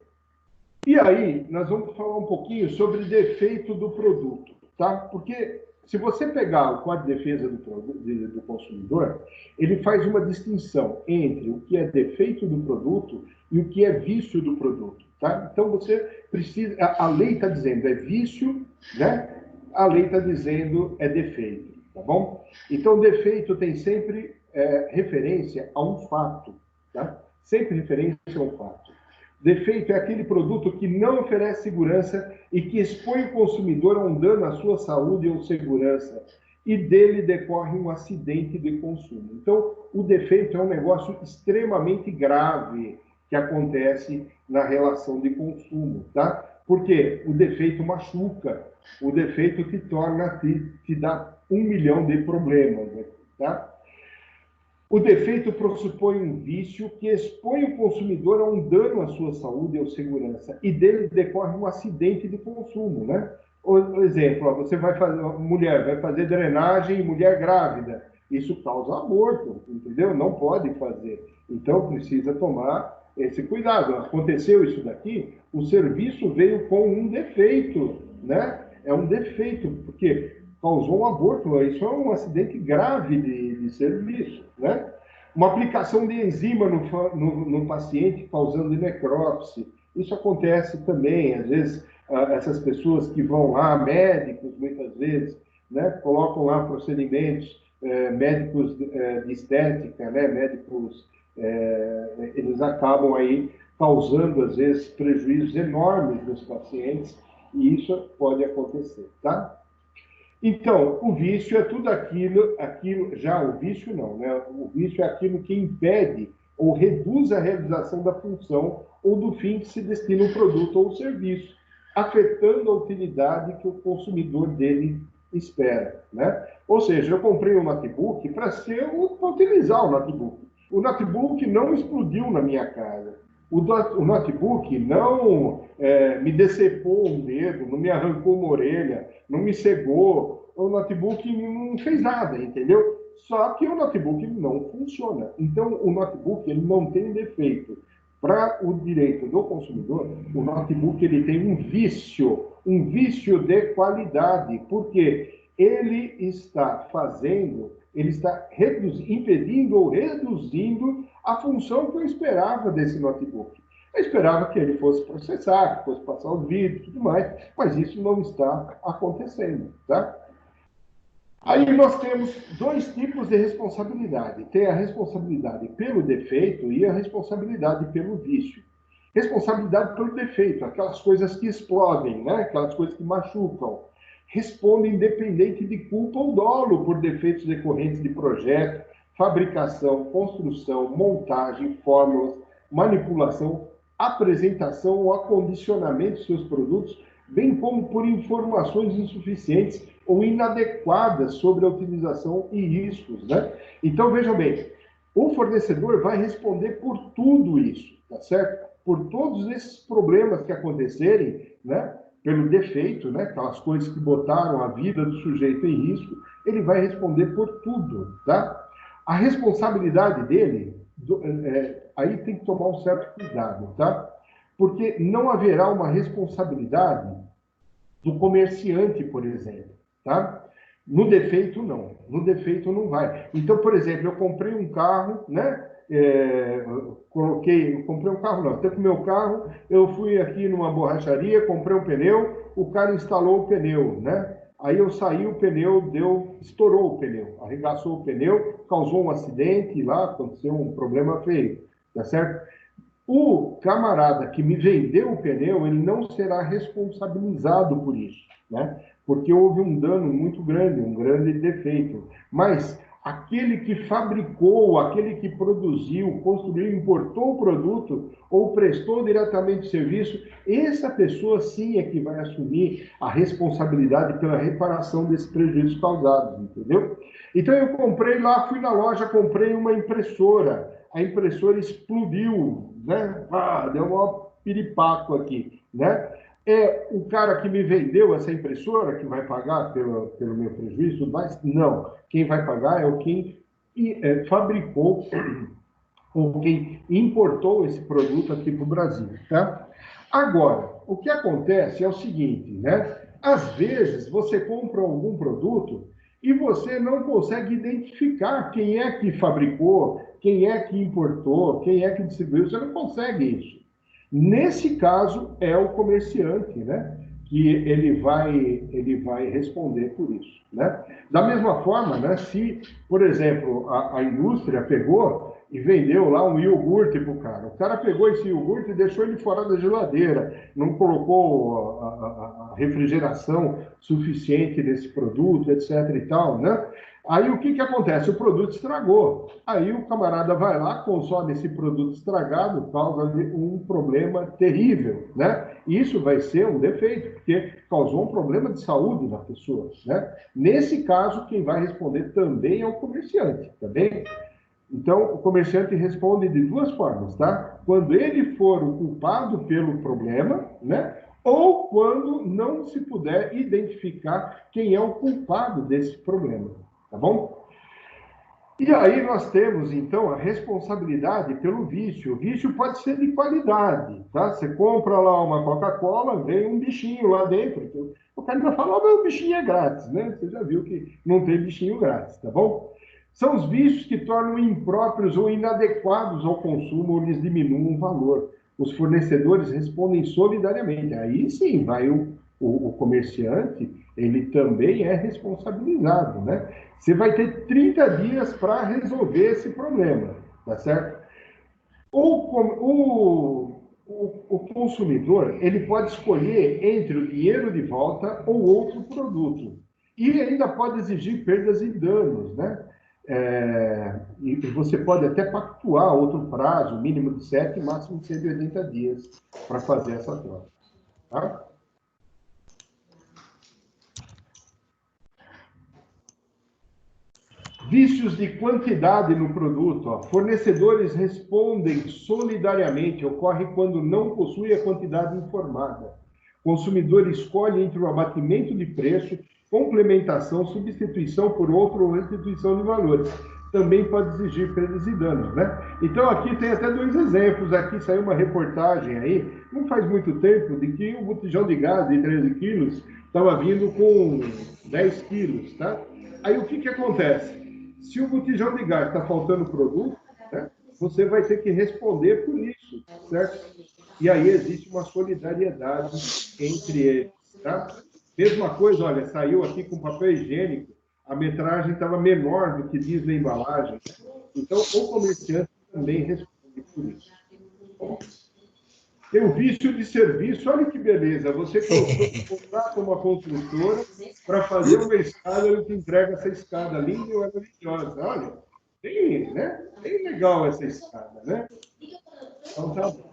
E aí, nós vamos falar um pouquinho sobre defeito do produto, tá? Porque se você pegar o Código de Defesa do Consumidor, ele faz uma distinção entre o que é defeito do produto e o que é vício do produto, tá? Então, você precisa... A lei está dizendo é vício, né? A lei está dizendo é defeito, tá bom? Então, defeito tem sempre referência a um fato, tá? Sempre referência a um fato. Defeito é aquele produto que não oferece segurança e que expõe o consumidor a um dano à sua saúde ou segurança, e dele decorre um acidente de consumo. Então, o defeito é um negócio extremamente grave que acontece na relação de consumo, tá? Porque o defeito machuca, o defeito te dá 1 milhão de problemas, tá? O defeito pressupõe um vício que expõe o consumidor a um dano à sua saúde ou segurança, e dele decorre um acidente de consumo, né? Por exemplo, você vai fazer, mulher vai fazer drenagem, mulher grávida, isso causa aborto, entendeu? Não pode fazer. Então, precisa tomar esse cuidado. Aconteceu isso daqui, o serviço veio com um defeito, né? É um defeito, porque causou um aborto, isso é um acidente grave de serviço, né? Uma aplicação de enzima no paciente causando necrópse, isso acontece também, às vezes, essas pessoas que vão lá, médicos, muitas vezes, né, colocam lá procedimentos, médicos de estética, né, médicos, eles acabam aí causando, às vezes, prejuízos enormes nos pacientes, e isso pode acontecer, tá? Então, o vício é tudo aquilo, já o vício não, né? O vício é aquilo que impede ou reduz a realização da função ou do fim que se destina o produto ou o serviço, afetando a utilidade que o consumidor dele espera, né? Ou seja, eu comprei um notebook para utilizar o notebook. O notebook não explodiu na minha casa. O notebook não me decepou um dedo, não me arrancou uma orelha, não me cegou. O notebook não fez nada, entendeu? Só que o notebook não funciona. Então, o notebook ele não tem defeito. Para o direito do consumidor, o notebook ele tem um vício de qualidade, porque ele está impedindo ou reduzindo a função que eu esperava desse notebook. Eu esperava que ele fosse processar, que fosse passar os vídeos e tudo mais, mas isso não está acontecendo, tá? Aí nós temos 2 tipos de responsabilidade. Tem a responsabilidade pelo defeito e a responsabilidade pelo vício. Responsabilidade pelo defeito, aquelas coisas que explodem, né? Aquelas coisas que machucam. Responde independente de culpa ou dolo por defeitos decorrentes de projeto, fabricação, construção, montagem, fórmulas, manipulação, apresentação ou acondicionamento de seus produtos, bem como por informações insuficientes ou inadequadas sobre a utilização e riscos, né? Então, vejam bem, o fornecedor vai responder por tudo isso, tá certo? Por todos esses problemas que acontecerem, né? Pelo defeito, né? Aquelas coisas que botaram a vida do sujeito em risco, ele vai responder por tudo, tá? A responsabilidade dele, aí tem que tomar um certo cuidado, tá? Porque não haverá uma responsabilidade do comerciante, por exemplo, tá? No defeito, não. No defeito, não vai. Então, por exemplo, eu comprei um carro, né? Comprei um carro, não. Até que o meu carro, eu fui aqui numa borracharia, comprei um pneu, o cara instalou o pneu, né? Aí eu saí, o pneu estourou o pneu, arregaçou o pneu, causou um acidente lá, aconteceu um problema feio, tá certo? O camarada que me vendeu o pneu, ele não será responsabilizado por isso, né? Porque houve um dano muito grande, um grande defeito. Mas aquele que fabricou, aquele que produziu, construiu, importou o produto ou prestou diretamente o serviço, essa pessoa sim é que vai assumir a responsabilidade pela reparação desses prejuízos causados, entendeu? Então eu comprei lá, fui na loja, comprei uma impressora. A impressora explodiu, né? Deu um maior piripaco aqui, né? É o cara que me vendeu essa impressora que vai pagar pelo meu prejuízo, mas não. Quem vai pagar é o quem fabricou ou quem importou esse produto aqui para o Brasil, tá? Agora, o que acontece é o seguinte, né? Às vezes você compra algum produto e você não consegue identificar quem é que fabricou, quem é que importou, quem é que distribuiu, você não consegue isso. Nesse caso, é o comerciante, né? Que ele vai responder por isso, né? Da mesma forma, né? Se, por exemplo, a indústria pegou e vendeu lá um iogurte para o cara pegou esse iogurte e deixou ele fora da geladeira, não colocou a refrigeração suficiente desse produto, etc. e tal, né? Aí o que acontece? O produto estragou. Aí o camarada vai lá, consome esse produto estragado, causa um problema terrível, né? Isso vai ser um defeito, porque causou um problema de saúde na pessoa, né? Nesse caso, quem vai responder também é o comerciante, tá bem? Então, o comerciante responde de duas formas, tá? Quando ele for o culpado pelo problema, né? Ou quando não se puder identificar quem é o culpado desse problema, tá bom? E aí nós temos, então, a responsabilidade pelo vício. O vício pode ser de qualidade, tá? Você compra lá uma Coca-Cola, vem um bichinho lá dentro. Então, o cara vai falar, mas o bichinho é grátis, né? Você já viu que não tem bichinho grátis, tá bom? São os vícios que tornam impróprios ou inadequados ao consumo ou lhes diminuem o valor. Os fornecedores respondem solidariamente. Aí sim, vai o comerciante, ele também é responsabilizado, né? Você vai ter 30 dias para resolver esse problema, tá certo? O consumidor, ele pode escolher entre o dinheiro de volta ou outro produto. E ainda pode exigir perdas e danos, né? E você pode até pactuar outro prazo, mínimo de 7 e máximo de 180 dias para fazer essa troca. Tá? Vícios de quantidade no produto. Ó. Fornecedores respondem solidariamente. Ocorre quando não possui a quantidade informada. Consumidor escolhe entre o abatimento de preço, complementação, substituição por outro ou restituição de valores. Também pode exigir perdas e danos, né? Então, aqui tem até dois exemplos. Aqui saiu uma reportagem aí, não faz muito tempo, de que um botijão de gás de 13 quilos estava vindo com 10 quilos, tá? Aí, o que acontece? Se o botijão de gás está faltando produto, né, você vai ter que responder por isso, certo? E aí existe uma solidariedade entre eles, tá? Mesma coisa, olha, saiu aqui com papel higiênico, a metragem estava menor do que diz na embalagem. Então, o comerciante também responde por isso. Bom, Tem o vício de serviço, olha que beleza, você contrata uma construtora para fazer uma escada, ele te entrega essa escada linda e maravilhosa. Olha, bem, né? Bem legal essa escada, né? Então, tá bom.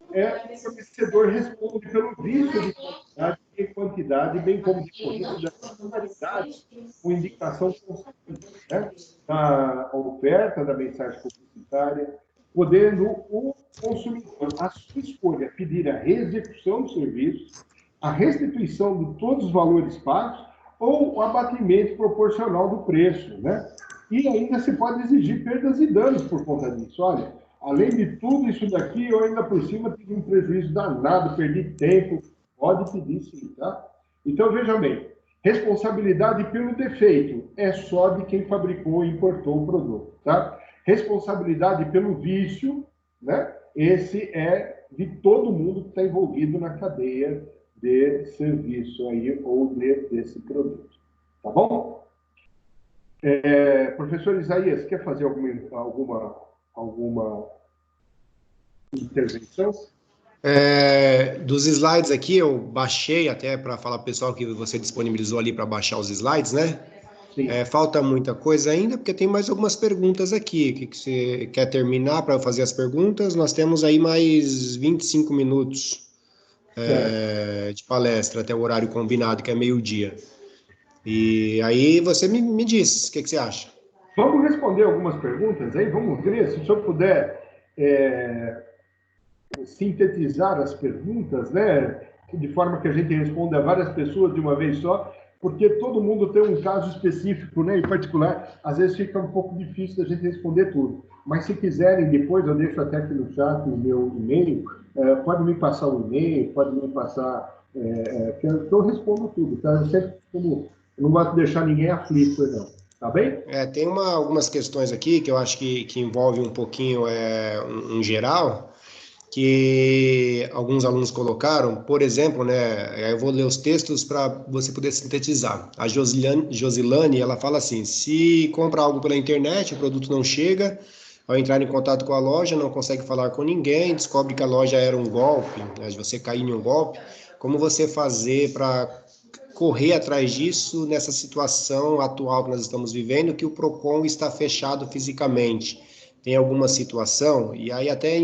O fornecedor responde pelo vício de qualidade e quantidade, bem como de corrida da qualidade, com indicação constante, né? Da oferta da mensagem publicitária, podendo o consumidor, à sua escolha, pedir a reexecução do serviço, a restituição de todos os valores pagos ou o abatimento proporcional do preço, né? E ainda se pode exigir perdas e danos por conta disso. Olha, além de tudo isso daqui, eu ainda por cima tive um prejuízo danado, perdi tempo. Pode pedir sim, tá? Então, veja bem, responsabilidade pelo defeito é só de quem fabricou e importou o produto, tá? Responsabilidade pelo vício, né? Esse é de todo mundo que está envolvido na cadeia de serviço aí, ou desse produto. Tá bom? Professor Isaías, quer fazer alguma intervenção? Dos slides aqui, eu baixei até para falar para o pessoal que você disponibilizou ali para baixar os slides, né? Falta muita coisa ainda, porque tem mais algumas perguntas aqui. Que você quer terminar para fazer as perguntas? Nós temos aí mais 25 minutos de palestra, até o horário combinado, que é meio-dia. E aí você me diz, o que você acha? Vamos responder algumas perguntas aí? Vamos ver, se o senhor puder sintetizar as perguntas, né? De forma que a gente responda a várias pessoas de uma vez só, porque todo mundo tem um caso específico, né, em particular, às vezes fica um pouco difícil da gente responder tudo. Mas se quiserem, depois eu deixo até aqui no chat o meu e-mail, pode me passar o e-mail, pode me passar, que eu respondo tudo, tá? Eu sempre, eu não gosto de deixar ninguém aflito, não. Tá bem? Tem algumas questões aqui que eu acho que envolve um pouquinho um geral, que alguns alunos colocaram, por exemplo, né, eu vou ler os textos para você poder sintetizar. A Josilane, ela fala assim: se compra algo pela internet, o produto não chega, ao entrar em contato com a loja, não consegue falar com ninguém, descobre que a loja era um golpe, né, você cair em um golpe, como você fazer para correr atrás disso nessa situação atual que nós estamos vivendo, que o Procon está fechado fisicamente? Tem alguma situação? E aí, até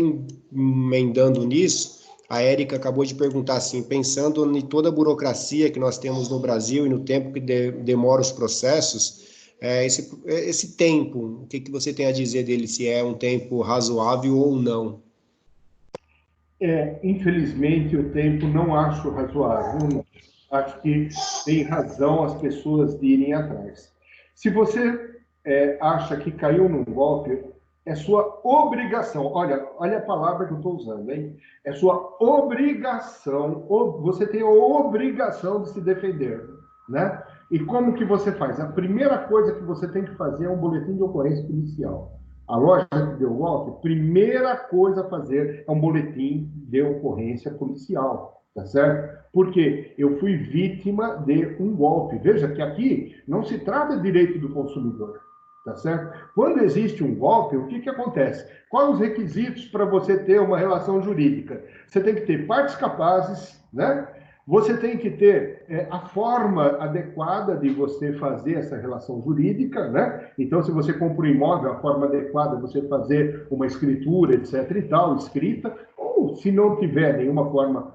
emendando nisso, a Érica acabou de perguntar assim, pensando em toda a burocracia que nós temos no Brasil e no tempo que demora os processos, esse tempo, o que você tem a dizer dele, se é um tempo razoável ou não? Infelizmente, o tempo não acho razoável. Não. Acho que tem razão as pessoas de irem atrás. Se você acha que caiu num golpe, é sua obrigação. Olha a palavra que eu estou usando, hein? É sua obrigação. Você tem a obrigação de se defender, né? E como que você faz? A primeira coisa que você tem que fazer é um boletim de ocorrência policial. A loja que deu o golpe, primeira coisa a fazer é um boletim de ocorrência policial, tá certo? Porque eu fui vítima de um golpe. Veja que aqui não se trata de direito do consumidor, tá certo? Quando existe um golpe, o que acontece? Quais os requisitos para você ter uma relação jurídica? Você tem que ter partes capazes, né? Você tem que ter a forma adequada de você fazer essa relação jurídica, né? Então, se você compra um imóvel, a forma adequada é você fazer uma escritura, etc. e tal, escrita, ou se não tiver nenhuma forma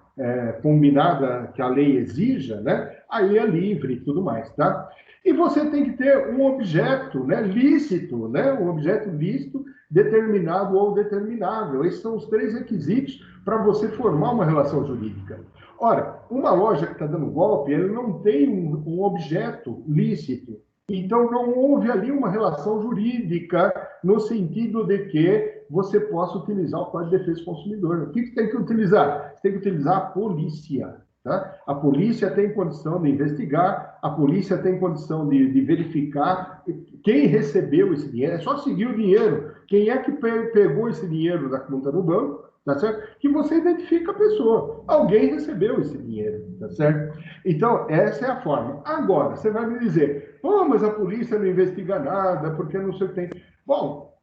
combinada que a lei exija, né? Aí é livre e tudo mais, tá? E você tem que ter um objeto, né, lícito, né? Um objeto lícito, determinado ou determinável. Esses são os 3 requisitos para você formar uma relação jurídica. Ora, uma loja que está dando golpe, ela não tem um objeto lícito. Então, não houve ali uma relação jurídica no sentido de que você possa utilizar o Código de Defesa do Consumidor. O que tem que utilizar? Você tem que utilizar a polícia. Tá? A polícia tem condição de investigar, a polícia tem condição de verificar quem recebeu esse dinheiro. É só seguir o dinheiro. Quem é que pegou esse dinheiro da conta no banco? Tá certo? Que você identifica a pessoa. Alguém recebeu esse dinheiro, tá certo? Então, essa é a forma. Agora, você vai me dizer, mas a polícia não investiga nada, porque não sei o que tem. Bom,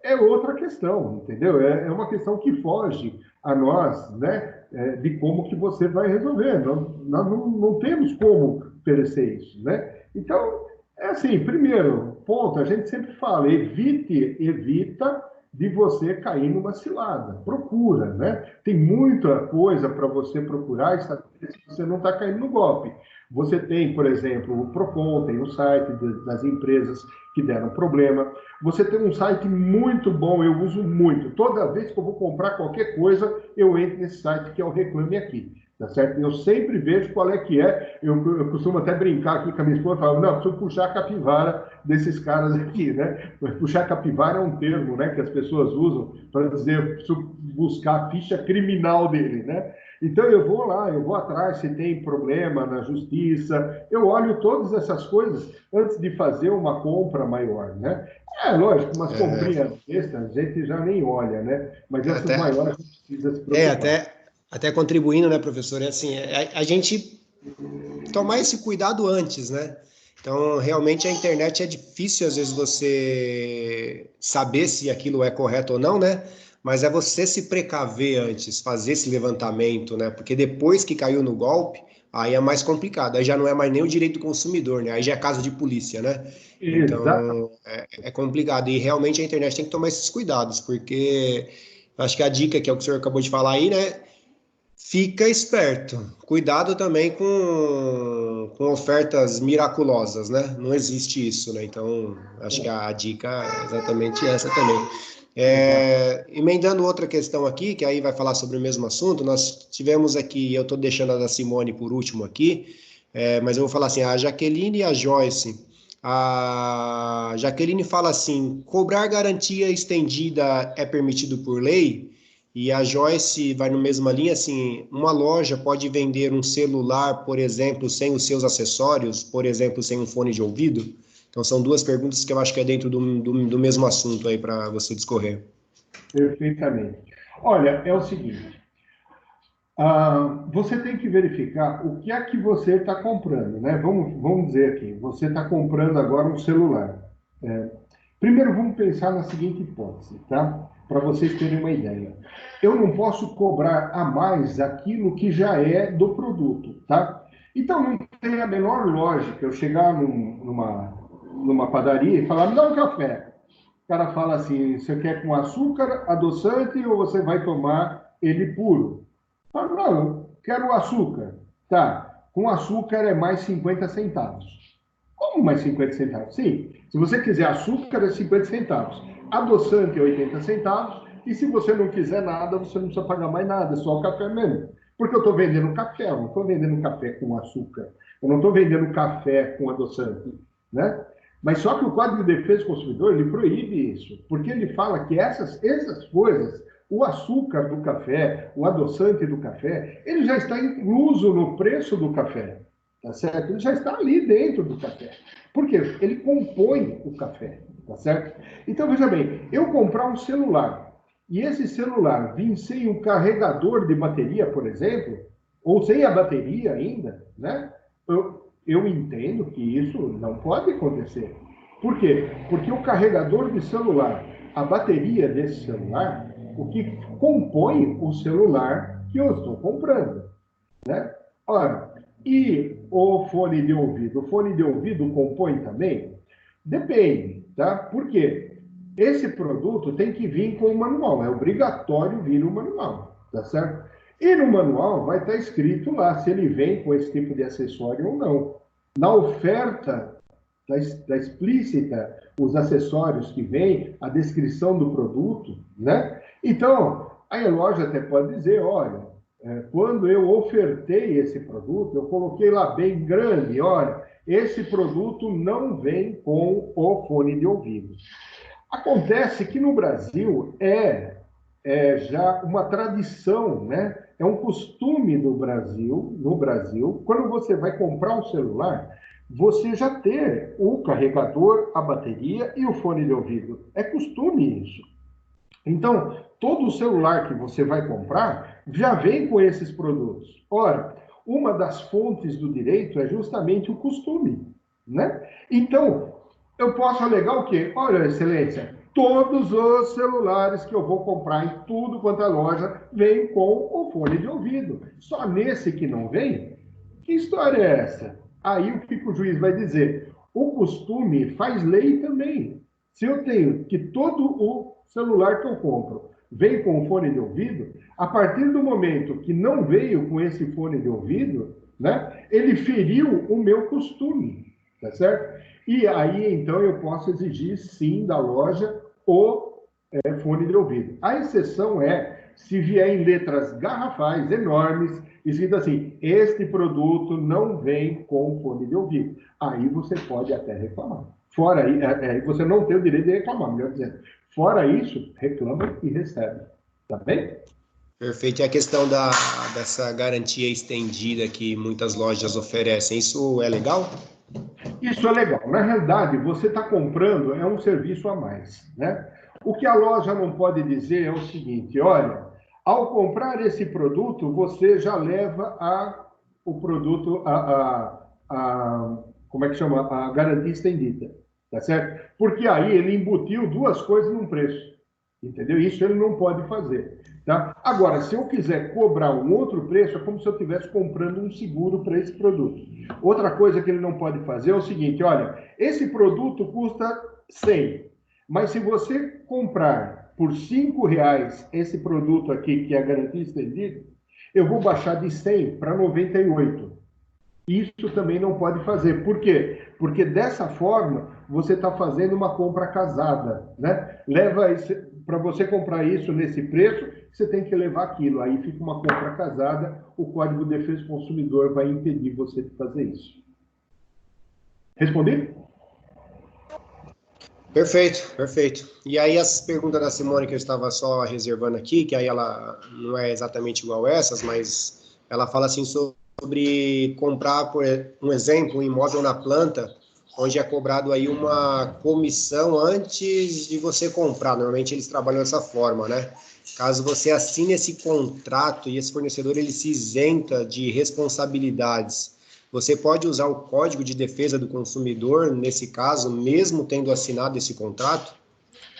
é outra questão, entendeu? É uma questão que foge a nós, né, de como que você vai resolver. Nós não temos como oferecer isso, né? Então, é assim, primeiro ponto, a gente sempre fala, evita de você cair numa cilada. Procura, né? Tem muita coisa para você procurar e saber se você não está caindo no golpe. Você tem, por exemplo, o Procon, tem o site das empresas que deram problema. Você tem um site muito bom, eu uso muito. Toda vez que eu vou comprar qualquer coisa, eu entro nesse site que é o Reclame Aqui. Tá certo? Eu sempre vejo qual é que é. Eu costumo até brincar aqui com a minha esposa e falar, não, preciso puxar a capivara desses caras aqui, né? Puxar a capivara é um termo, né, que as pessoas usam para dizer, preciso buscar a ficha criminal dele, né? Então eu vou lá, eu vou atrás se tem problema na justiça, eu olho todas essas coisas antes de fazer uma compra maior, né? É lógico, umas comprinhas extras a gente já nem olha, né? Mas essas maiores a gente precisa se preocupar. Até contribuindo, né, professor? É assim, a gente tomar esse cuidado antes, né? Então, realmente a internet é difícil, às vezes, você saber se aquilo é correto ou não, né? Mas é você se precaver antes, fazer esse levantamento, né? Porque depois que caiu no golpe, aí é mais complicado. Aí já não é mais nem o direito do consumidor, né? Aí já é caso de polícia, né? Exatamente. Então, é complicado. E realmente a internet tem que tomar esses cuidados, porque acho que a dica que é o que o senhor acabou de falar aí, né? Fica esperto. Cuidado também com ofertas miraculosas, né? Não existe isso, né? Então, acho que a dica é exatamente essa também. Emendando outra questão aqui, que aí vai falar sobre o mesmo assunto, nós tivemos aqui, eu estou deixando a da Simone por último aqui, mas eu vou falar assim, a Jaqueline e a Joyce. A Jaqueline fala assim, cobrar garantia estendida é permitido por lei? E a Joyce vai na mesma linha, assim, uma loja pode vender um celular, por exemplo, sem os seus acessórios, por exemplo, sem um fone de ouvido? Então, são duas perguntas que eu acho que é dentro do mesmo assunto aí para você discorrer. Perfeitamente. Olha, é o seguinte, você tem que verificar o que é que você está comprando, né? Vamos dizer aqui, você está comprando agora um celular. Primeiro, vamos pensar na seguinte hipótese, tá? Para vocês terem uma ideia. Eu não posso cobrar a mais aquilo que já é do produto, tá? Então, não tem a menor lógica eu chegar numa padaria e falar, me dá um café. O cara fala assim, você quer com açúcar, adoçante ou você vai tomar ele puro? Fala, não, eu quero açúcar. Tá, com açúcar é mais 50 centavos. Como mais 50 centavos? Sim, se você quiser açúcar é 50 centavos. Adoçante é 80 centavos. E se você não quiser nada, você não precisa pagar mais nada, é só o café mesmo. Porque eu estou vendendo café, eu não estou vendendo café com açúcar. Eu não estou vendendo café com adoçante, né? Mas só que o Código de Defesa do Consumidor, ele proíbe isso, porque ele fala que essas coisas, o açúcar do café, o adoçante do café, ele já está incluso no preço do café, tá certo? Ele já está ali dentro do café. Por quê? Ele compõe o café, tá certo? Então, veja bem, eu comprar um celular, e esse celular vir sem um carregador de bateria, por exemplo, ou sem a bateria ainda, né? Eu entendo que isso não pode acontecer. Por quê? Porque o carregador de celular, a bateria desse celular, o que compõe o celular que eu estou comprando, né? Ora, e o fone de ouvido? O fone de ouvido compõe também? Depende, tá? Por quê? Esse produto tem que vir com o manual, é obrigatório vir o manual, tá certo? E no manual vai estar escrito lá se ele vem com esse tipo de acessório ou não. Na oferta, está explícita os acessórios que vêm, a descrição do produto, né? Então, a loja até pode dizer, olha, quando eu ofertei esse produto, eu coloquei lá bem grande, olha, esse produto não vem com o fone de ouvido. Acontece que no Brasil já uma tradição, né? É um costume do Brasil, no Brasil, quando você vai comprar um celular, você já ter o carregador, a bateria e o fone de ouvido. É costume isso. Então, todo celular que você vai comprar já vem com esses produtos. Ora, uma das fontes do direito é justamente o costume, né? Então, eu posso alegar o quê? Olha, excelência, Todos os celulares que eu vou comprar em tudo quanto é loja vêm com o fone de ouvido. Só nesse que não vem? Que história é essa? Aí o que o juiz vai dizer? O costume faz lei também. Se eu tenho que todo o celular que eu compro vem com o fone de ouvido, a partir do momento que não veio com esse fone de ouvido, né, ele feriu o meu costume, tá certo? E aí, então, eu posso exigir, sim, da loja o fone de ouvido. A exceção é se vier em letras garrafais, enormes, escrito assim, este produto não vem com fone de ouvido. Aí você pode até reclamar. Fora aí, você não tem o direito de reclamar, melhor dizendo. Fora isso, reclama e recebe. Tá bem? Perfeito. E a questão dessa garantia estendida que muitas lojas oferecem, isso é legal? Isso é legal. Na realidade, você está comprando é um serviço a mais, né? O que a loja não pode dizer é o seguinte, olha, ao comprar esse produto, você já leva o produto, como é que chama? A garantia estendida, tá certo? Porque aí ele embutiu duas coisas num preço, entendeu? Isso ele não pode fazer, tá? Agora, se eu quiser cobrar um outro preço, é como se eu estivesse comprando um seguro para esse produto. Outra coisa que ele não pode fazer é o seguinte, olha, esse produto custa 100, mas se você comprar por R$ 5 esse produto aqui, que é a garantia estendida, eu vou baixar de 100 para 98. Isso também não pode fazer. Por quê? Porque dessa forma você está fazendo uma compra casada, né? Para você comprar isso nesse preço, você tem que levar aquilo. Aí fica uma compra casada, o Código de Defesa do Consumidor vai impedir você de fazer isso. Respondi? Perfeito, perfeito. E aí as perguntas da Simone que eu estava só reservando aqui, que aí ela não é exatamente igual a essas, mas ela fala assim sobre comprar, por um exemplo, um imóvel na planta, onde é cobrado aí uma comissão antes de você comprar. Normalmente eles trabalham dessa forma, né? Caso você assine esse contrato e esse fornecedor ele se isenta de responsabilidades, você pode usar o Código de Defesa do Consumidor, nesse caso, mesmo tendo assinado esse contrato?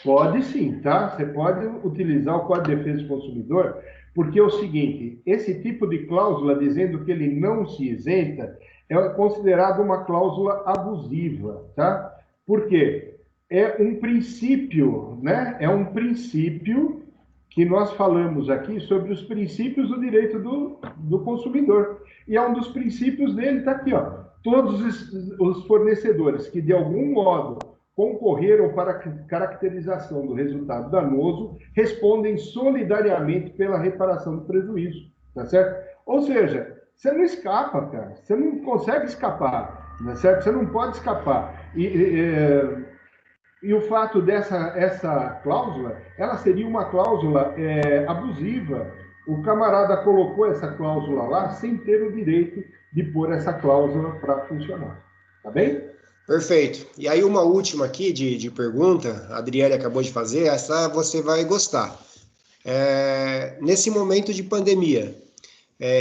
Pode sim, tá? Você pode utilizar o Código de Defesa do Consumidor, porque é o seguinte, esse tipo de cláusula dizendo que ele não se isenta é considerado uma cláusula abusiva, tá? Por quê? É um princípio, né? É um princípio que nós falamos aqui sobre os princípios do direito do consumidor. E é um dos princípios dele, está aqui, ó. Todos os fornecedores que, de algum modo, concorreram para a caracterização do resultado danoso respondem solidariamente pela reparação do prejuízo, tá certo? Ou seja, você não escapa, cara. Você não consegue escapar, tá certo? Você não pode escapar. E o fato essa cláusula, ela seria uma cláusula abusiva. O camarada colocou essa cláusula lá sem ter o direito de pôr essa cláusula para funcionar. Tá bem? Perfeito. E aí uma última aqui de pergunta, a Adriele acabou de fazer, essa você vai gostar. Nesse momento de pandemia,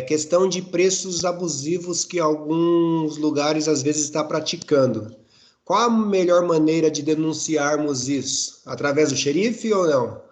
questão de preços abusivos que alguns lugares às vezes está praticando. Qual a melhor maneira de denunciarmos isso? Através do xerife ou não?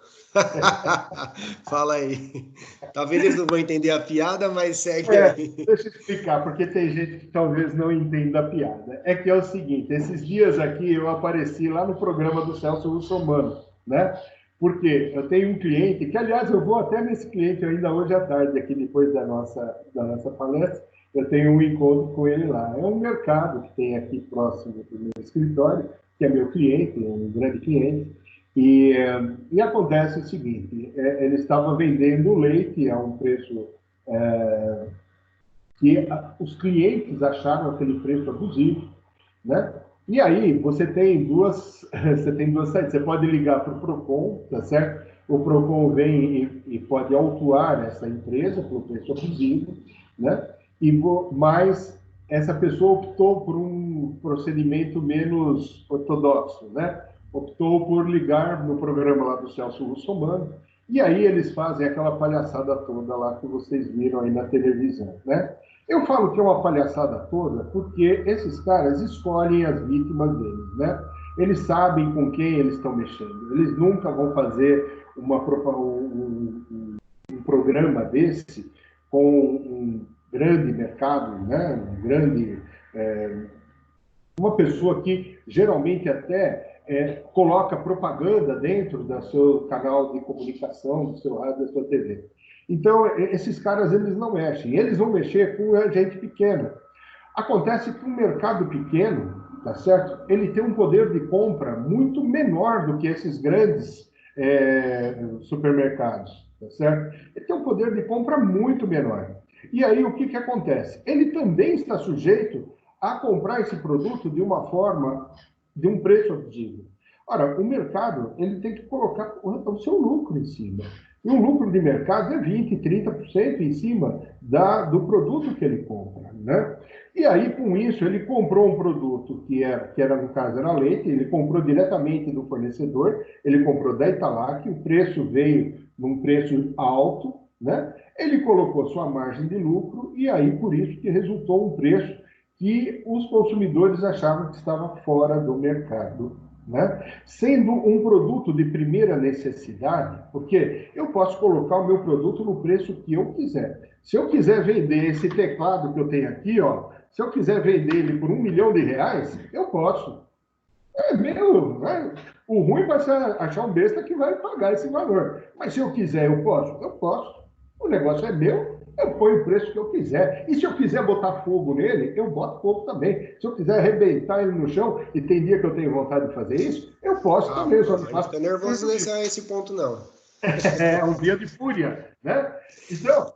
Fala aí. Talvez eles não vão entender a piada, mas segue aí. Deixa eu explicar, porque tem gente que talvez não entenda a piada. É que é o seguinte, esses dias aqui eu apareci lá no programa do Celso Russomano, né? Porque eu tenho um cliente, que aliás eu vou até nesse cliente ainda hoje à tarde, aqui depois da nossa palestra, eu tenho um encontro com ele lá. É um mercado que tem aqui próximo do meu escritório, que é meu cliente, um grande cliente, e acontece o seguinte, ele estava vendendo leite a um preço que os clientes acharam aquele preço abusivo, né? E aí você tem duas saídas. Você pode ligar para o Procon, tá certo? O Procon vem e pode autuar essa empresa pelo preço abusivo, né? Mas essa pessoa optou por um procedimento menos ortodoxo, né? Optou por ligar no programa lá do Celso Russomano, e aí eles fazem aquela palhaçada toda lá que vocês viram aí na televisão, né? Eu falo que é uma palhaçada toda porque esses caras escolhem as vítimas deles, né? eles sabem com quem eles estão mexendo. Eles nunca vão fazer um programa desse com um grande mercado, né? Uma pessoa que geralmente até coloca propaganda dentro do seu canal de comunicação, do seu rádio, da sua TV. Então, esses caras, eles não mexem. Eles vão mexer com a gente pequena. Acontece que um mercado pequeno, tá certo? Ele tem um poder de compra muito menor do que esses grandes supermercados, tá certo? Ele tem um poder de compra muito menor. E aí, o que acontece? Ele também está sujeito a comprar esse produto de uma forma, de um preço abusivo. Ora, o mercado, ele tem que colocar o seu lucro em cima. E o lucro de mercado é 20%, 30% em cima do produto que ele compra, né? E aí, com isso, ele comprou um produto que era no caso, era leite, ele comprou diretamente do fornecedor, ele comprou da Italac, o preço veio num preço alto, né? Ele colocou sua margem de lucro e aí, por isso, que resultou um preço que os consumidores achavam que estava fora do mercado, né? Sendo um produto de primeira necessidade, porque eu posso colocar o meu produto no preço que eu quiser. Se eu quiser vender esse teclado que eu tenho aqui, ó, se eu quiser vender ele por R$1 milhão, eu posso. É meu, né? O ruim vai ser achar um besta que vai pagar esse valor. Mas se eu quiser, eu posso? Eu posso. O negócio é meu, eu ponho o preço que eu quiser. E se eu quiser botar fogo nele, eu boto fogo também. Se eu quiser arrebentar ele no chão, e tem dia que eu tenho vontade de fazer isso, eu posso também. Só não faço. Não estou nervoso a esse ponto, não. É um dia de fúria, né? Então,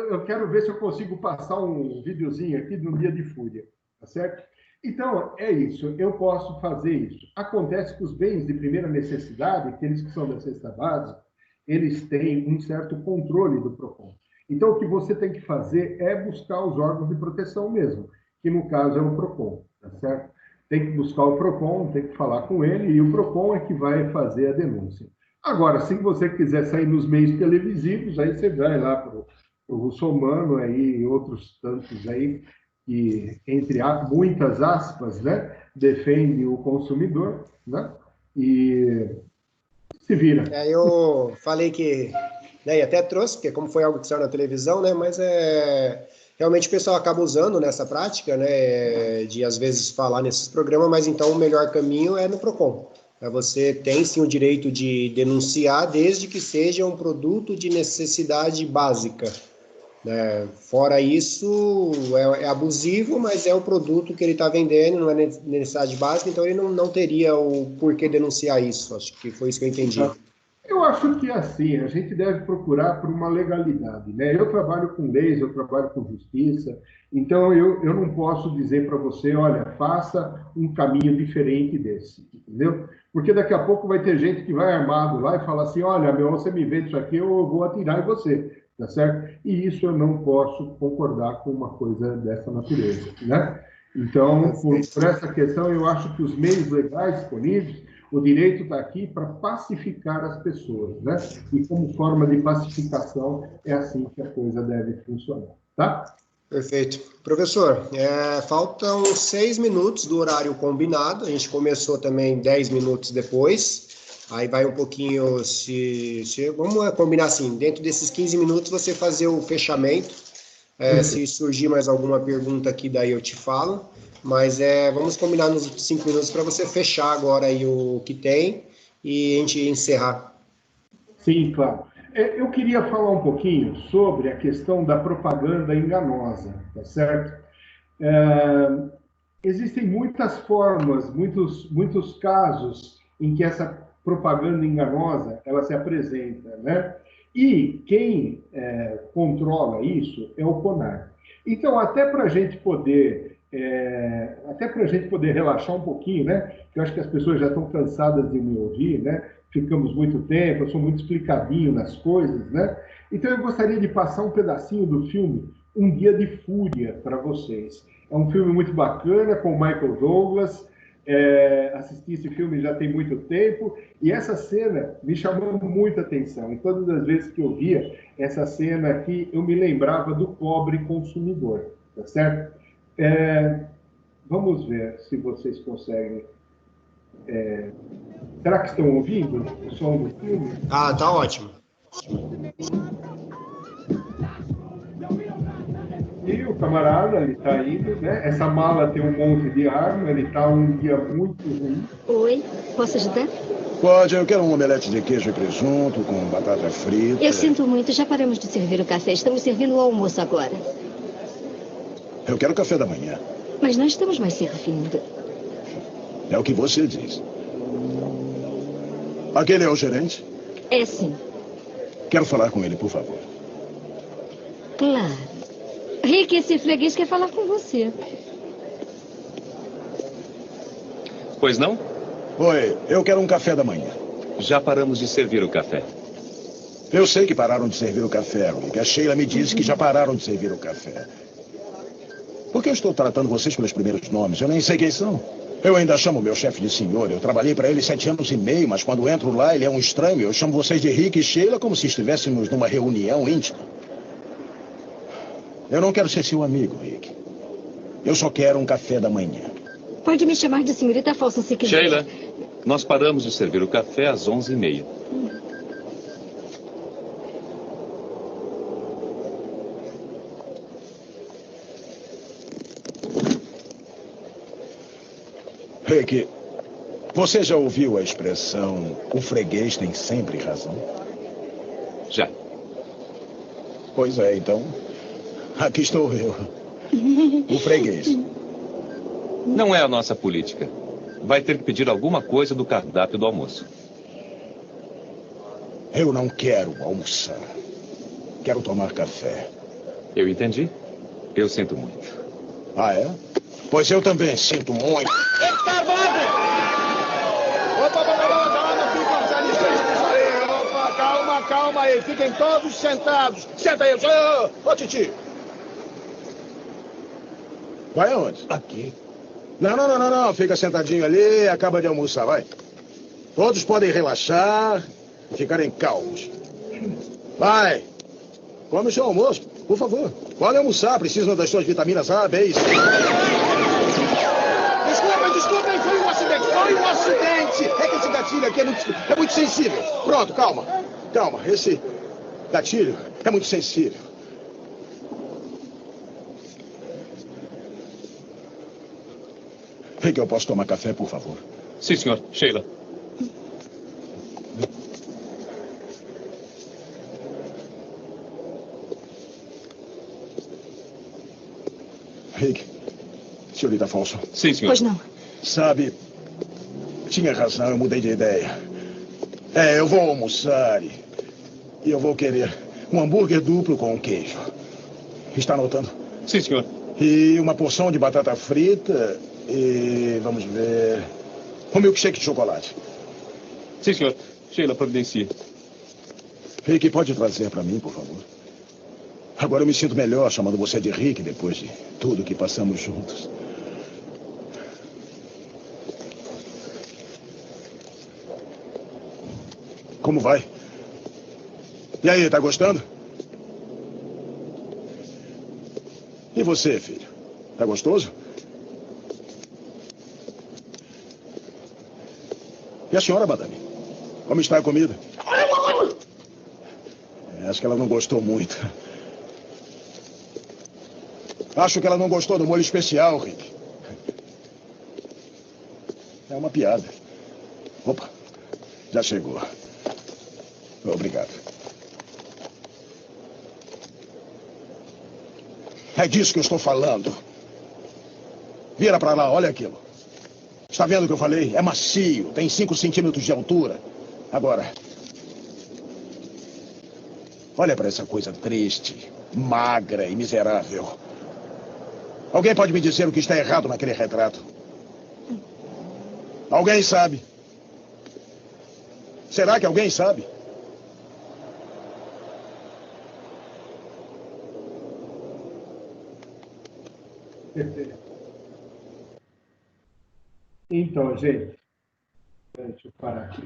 eu quero ver se eu consigo passar um videozinho aqui de um dia de fúria, tá certo? Então, é isso, eu posso fazer isso. Acontece que os bens de primeira necessidade, aqueles que são da cesta básica, eles têm um certo controle do PROCON. Então, o que você tem que fazer é buscar os órgãos de proteção mesmo, que no caso é o PROCON, tá certo? Tem que buscar o PROCON, tem que falar com ele, e o PROCON é que vai fazer a denúncia. Agora, se você quiser sair nos meios televisivos, aí você vai lá para o Russomano aí, e outros tantos aí, que, entre muitas aspas, né, defende o consumidor, né, e se vira. Eu falei que, né, e até trouxe, porque como foi algo que saiu na televisão, né, mas realmente o pessoal acaba usando nessa prática, né, de às vezes falar nesses programas, mas então o melhor caminho é no PROCON. Você tem sim o direito de denunciar, desde que seja um produto de necessidade básica. Fora isso, é abusivo, mas é o produto que ele está vendendo, não é necessidade básica, então ele não teria o porquê denunciar isso. Acho que foi isso que eu entendi. Eu acho que assim, a gente deve procurar por uma legalidade, né? Eu trabalho com leis, eu trabalho com justiça, então eu não posso dizer para você, olha, faça um caminho diferente desse, entendeu? Porque daqui a pouco vai ter gente que vai armado lá e fala assim, olha, meu, você me vende isso aqui, eu vou atirar em você, tá certo? E isso eu não posso concordar com uma coisa dessa natureza, né? Então, por essa questão, eu acho que os meios legais disponíveis, o direito está aqui para pacificar as pessoas, né? E como forma de pacificação, é assim que a coisa deve funcionar, tá? Perfeito. Professor, faltam 6 minutos do horário combinado, a gente começou também 10 minutos depois, aí vai um pouquinho, vamos combinar assim, dentro desses 15 minutos você fazer o fechamento, se surgir mais alguma pergunta aqui, daí eu te falo. Mas vamos combinar nos 5 minutos para você fechar agora aí o que tem e a gente encerrar. Sim, claro. Eu queria falar um pouquinho sobre a questão da propaganda enganosa, tá certo? Existem muitas formas, muitos casos em que essa propaganda enganosa ela se apresenta, né? E quem controla isso é o CONAR. Então, até para a gente poder relaxar um pouquinho, né? Eu acho que as pessoas já estão cansadas de me ouvir, né? Ficamos muito tempo, eu sou muito explicadinho nas coisas, né? Então eu gostaria de passar um pedacinho do filme Um Dia de Fúria para vocês. É um filme muito bacana com o Michael Douglas. Assisti esse filme já tem muito tempo e essa cena me chamou muita atenção. E todas as vezes que eu via essa cena aqui, eu me lembrava do pobre consumidor, tá certo? Vamos ver se vocês conseguem Será que estão ouvindo o som do filme? Ah, tá ótimo. E o camarada, ele está indo, né? Essa mala tem um monte de arma, ele está um dia muito ruim. Oi, posso ajudar? Pode, eu quero um omelete de queijo e presunto com batata frita. Eu sinto muito, já paramos de servir o café. Estamos servindo o almoço agora. Eu quero café da manhã. Mas não estamos mais servindo. É o que você diz. Aquele é o gerente? É sim. Quero falar com ele, por favor. Claro. Rick, esse freguês quer falar com você. Pois não? Oi, eu quero um café da manhã. Já paramos de servir o café. Eu sei que pararam de servir o café, Rick. A Sheila me disse que já pararam de servir o café. Por que eu estou tratando vocês pelos primeiros nomes? Eu nem sei quem são. Eu ainda chamo meu chefe de senhor. Eu trabalhei para ele 7 anos e meio, mas quando entro lá, ele é um estranho. Eu chamo vocês de Rick e Sheila como se estivéssemos numa reunião íntima. Eu não quero ser seu amigo, Rick. Eu só quero um café da manhã. Pode me chamar de senhorita Falsa se quiser. Sheila, nós paramos de servir o café às 11h30. Rick, você já ouviu a expressão o freguês tem sempre razão? Já. Pois é, então, aqui estou eu. O freguês. Não é a nossa política. Vai ter que pedir alguma coisa do cardápio do almoço. Eu não quero almoçar. Quero tomar café. Eu entendi. Eu sinto muito. Ah, é? Pois eu também sinto muito. Calma aí, fiquem todos sentados. Senta aí, ô Titi. Vai aonde? Aqui. Não. Fica sentadinho ali, acaba de almoçar, vai. Todos podem relaxar e ficarem calmos. Vai. Come o seu almoço, por favor. Pode almoçar, precisam das suas vitaminas A, B e C. Desculpem, foi um acidente. É que esse gatilho aqui é muito sensível. Pronto, calma. Esse gatilho é muito sensível. Rick, eu posso tomar café, por favor? Sim, senhor. Sheila. Rick, senhorita Falso. Sim, senhor. Pois não. Sabe, tinha razão, eu mudei de ideia. Eu vou almoçar e eu vou querer um hambúrguer duplo com queijo. Está anotando? Sim, senhor. E uma porção de batata frita e, vamos ver, um milkshake de chocolate. Sim, senhor. Sheila, providencie. Rick, pode trazer para mim, por favor? Agora eu me sinto melhor chamando você de Rick depois de tudo que passamos juntos. Como vai? E aí, tá gostando? E você, filho? Tá gostoso? E a senhora, madame? Como está a comida? Acho que ela não gostou muito. Acho que ela não gostou do molho especial, Rick. É uma piada. Opa, já chegou. Obrigado. É disso que eu estou falando. Vira para lá, olha aquilo. Está vendo o que eu falei? É macio, tem 5 centímetros de altura. Agora, olha para essa coisa triste, magra e miserável. Alguém pode me dizer o que está errado naquele retrato? Alguém sabe? Será que alguém sabe? Então, gente, deixa eu parar aqui.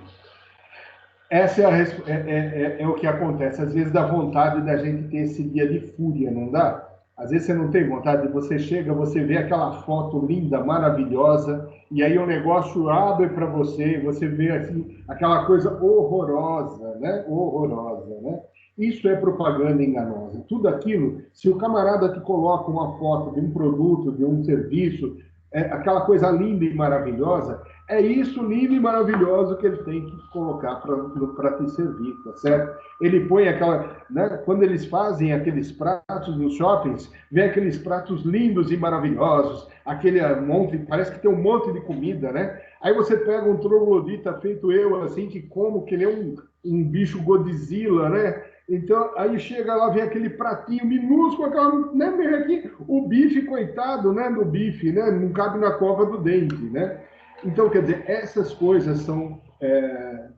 Essa é o que acontece. Às vezes dá vontade da gente ter esse dia de fúria, não dá? Às vezes você não tem vontade, você chega, você vê aquela foto linda, maravilhosa, e aí o negócio abre para você, e você vê assim, aquela coisa horrorosa, né? Horrorosa, né? Isso é propaganda enganosa. Tudo aquilo, se o camarada te coloca uma foto de um produto, de um serviço, aquela coisa linda e maravilhosa, é isso lindo e maravilhoso que ele tem que colocar para te servir, tá certo? Ele põe aquela, né, quando eles fazem aqueles pratos nos shoppings, vem aqueles pratos lindos e maravilhosos, aquele monte, parece que tem um monte de comida, né? Aí você pega um troglodita feito eu, assim, que como que nem um bicho Godzilla, né? Então, aí chega lá, vem aquele pratinho minúsculo, aquela, né, vem aqui, o bife, coitado, né, do bife, né, não cabe na cova do dente, né? Então, quer dizer, essas coisas são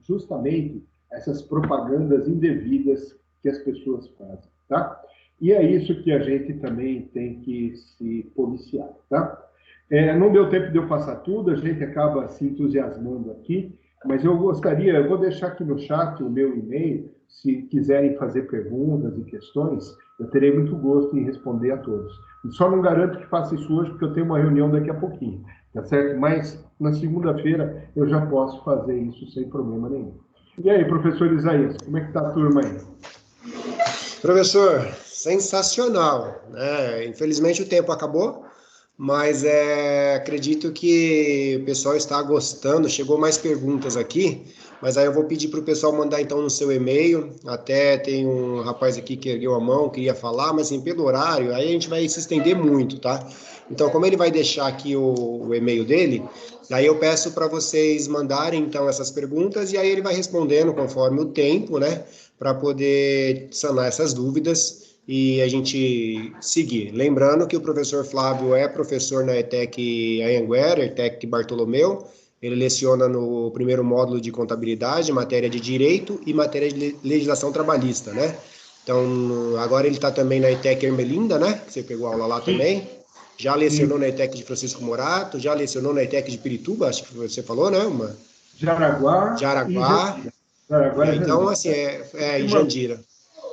justamente essas propagandas indevidas que as pessoas fazem, tá? E é isso que a gente também tem que se policiar, tá? Não deu tempo de eu passar tudo, a gente acaba se entusiasmando aqui, mas eu vou deixar aqui no chat o meu e-mail, se quiserem fazer perguntas e questões, eu terei muito gosto em responder a todos. Só não garanto que faça isso hoje, porque eu tenho uma reunião daqui a pouquinho, tá certo? Mas na segunda-feira eu já posso fazer isso sem problema nenhum. E aí, professor Isaías, como é que está a turma aí? Professor, sensacional, né? Infelizmente o tempo acabou, mas acredito que o pessoal está gostando. Chegou mais perguntas aqui, mas aí eu vou pedir para o pessoal mandar então no seu e-mail. Até tem um rapaz aqui que ergueu a mão, queria falar, mas assim, pelo horário, aí a gente vai se estender muito, tá? Então, como ele vai deixar aqui o e-mail dele, aí eu peço para vocês mandarem então essas perguntas e aí ele vai respondendo conforme o tempo, né? Para poder sanar essas dúvidas e a gente seguir. Lembrando que o professor Flávio é professor na ETEC Anhanguera, ETEC Bartolomeu. Ele leciona no primeiro módulo de contabilidade, matéria de direito e matéria de legislação trabalhista, né? Então, agora ele está também na ETEC Ermelinda, né? Que você pegou aula lá também. Já lecionou na ETEC de Francisco Morato, já lecionou na ETEC de Pirituba, acho que você falou, né? Jaraguá. Jaraguá. Então, assim, em Jandira.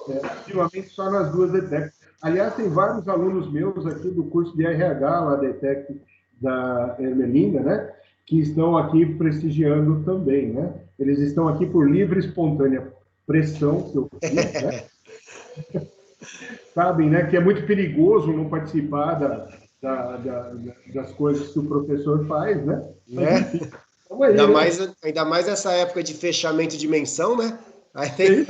Ultimamente só nas duas ETEC. Aliás, tem vários alunos meus aqui do curso de RH, lá da ETEC da Ermelinda, né? Que estão aqui prestigiando também, né? Eles estão aqui por livre e espontânea pressão, que eu fiz, né? Sabem, né? Que é muito perigoso não participar das coisas que o professor faz, né? Mas, enfim, ainda mais nessa época de fechamento de menção, né? Aí tem...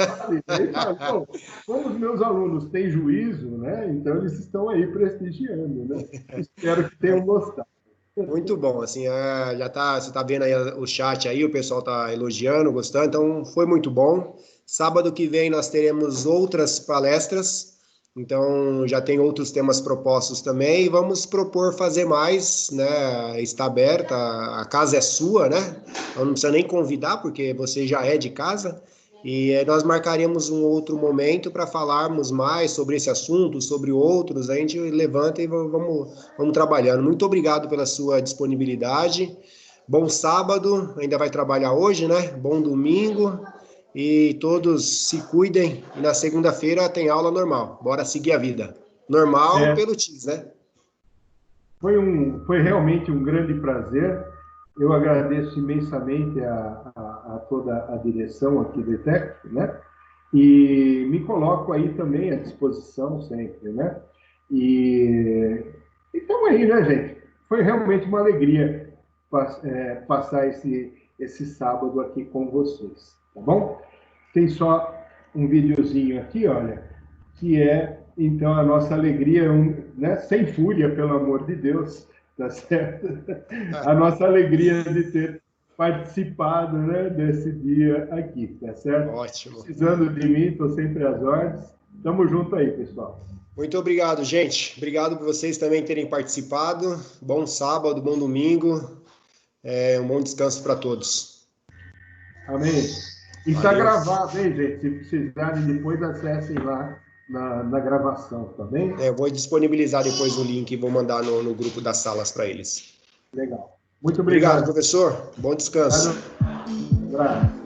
Então, como os meus alunos têm juízo, né? Então eles estão aí prestigiando, né? Espero que tenham gostado. Muito bom, assim, já tá, você tá vendo aí o chat aí, o pessoal tá elogiando, gostando, então foi muito bom. Sábado que vem nós teremos outras palestras, então já tem outros temas propostos também, e vamos propor fazer mais, né? Está aberta, a casa é sua, né? Então não precisa nem convidar, porque você já é de casa. E nós marcaremos um outro momento para falarmos mais sobre esse assunto, sobre outros. A gente levanta e vamos trabalhando. Muito obrigado pela sua disponibilidade. Bom sábado, ainda vai trabalhar hoje, né? Bom domingo. E todos se cuidem. E na segunda-feira tem aula normal. Bora seguir a vida. Normal pelo TIS, né? Foi realmente um grande prazer. Eu agradeço imensamente a toda a direção aqui do ETEC, né? E me coloco aí também à disposição sempre, né? E então aí, né, gente? Foi realmente uma alegria passar esse sábado aqui com vocês, tá bom? Tem só um videozinho aqui, olha, que é, então, a nossa alegria, né? Sem fúria, pelo amor de Deus, tá certo? A nossa alegria de ter participado, né, desse dia aqui, tá certo? Ótimo. Precisando de mim, estou sempre às ordens. Tamo junto aí, pessoal. Muito obrigado, gente. Obrigado por vocês também terem participado. Bom sábado, bom domingo. Um bom descanso para todos. Amém. E está gravado, hein, gente? Se precisarem, depois acessem lá na gravação, tá bem? Eu vou disponibilizar depois o link e vou mandar no grupo das salas para eles. Legal. Muito obrigado. Obrigado, professor. Bom descanso. Um abraço.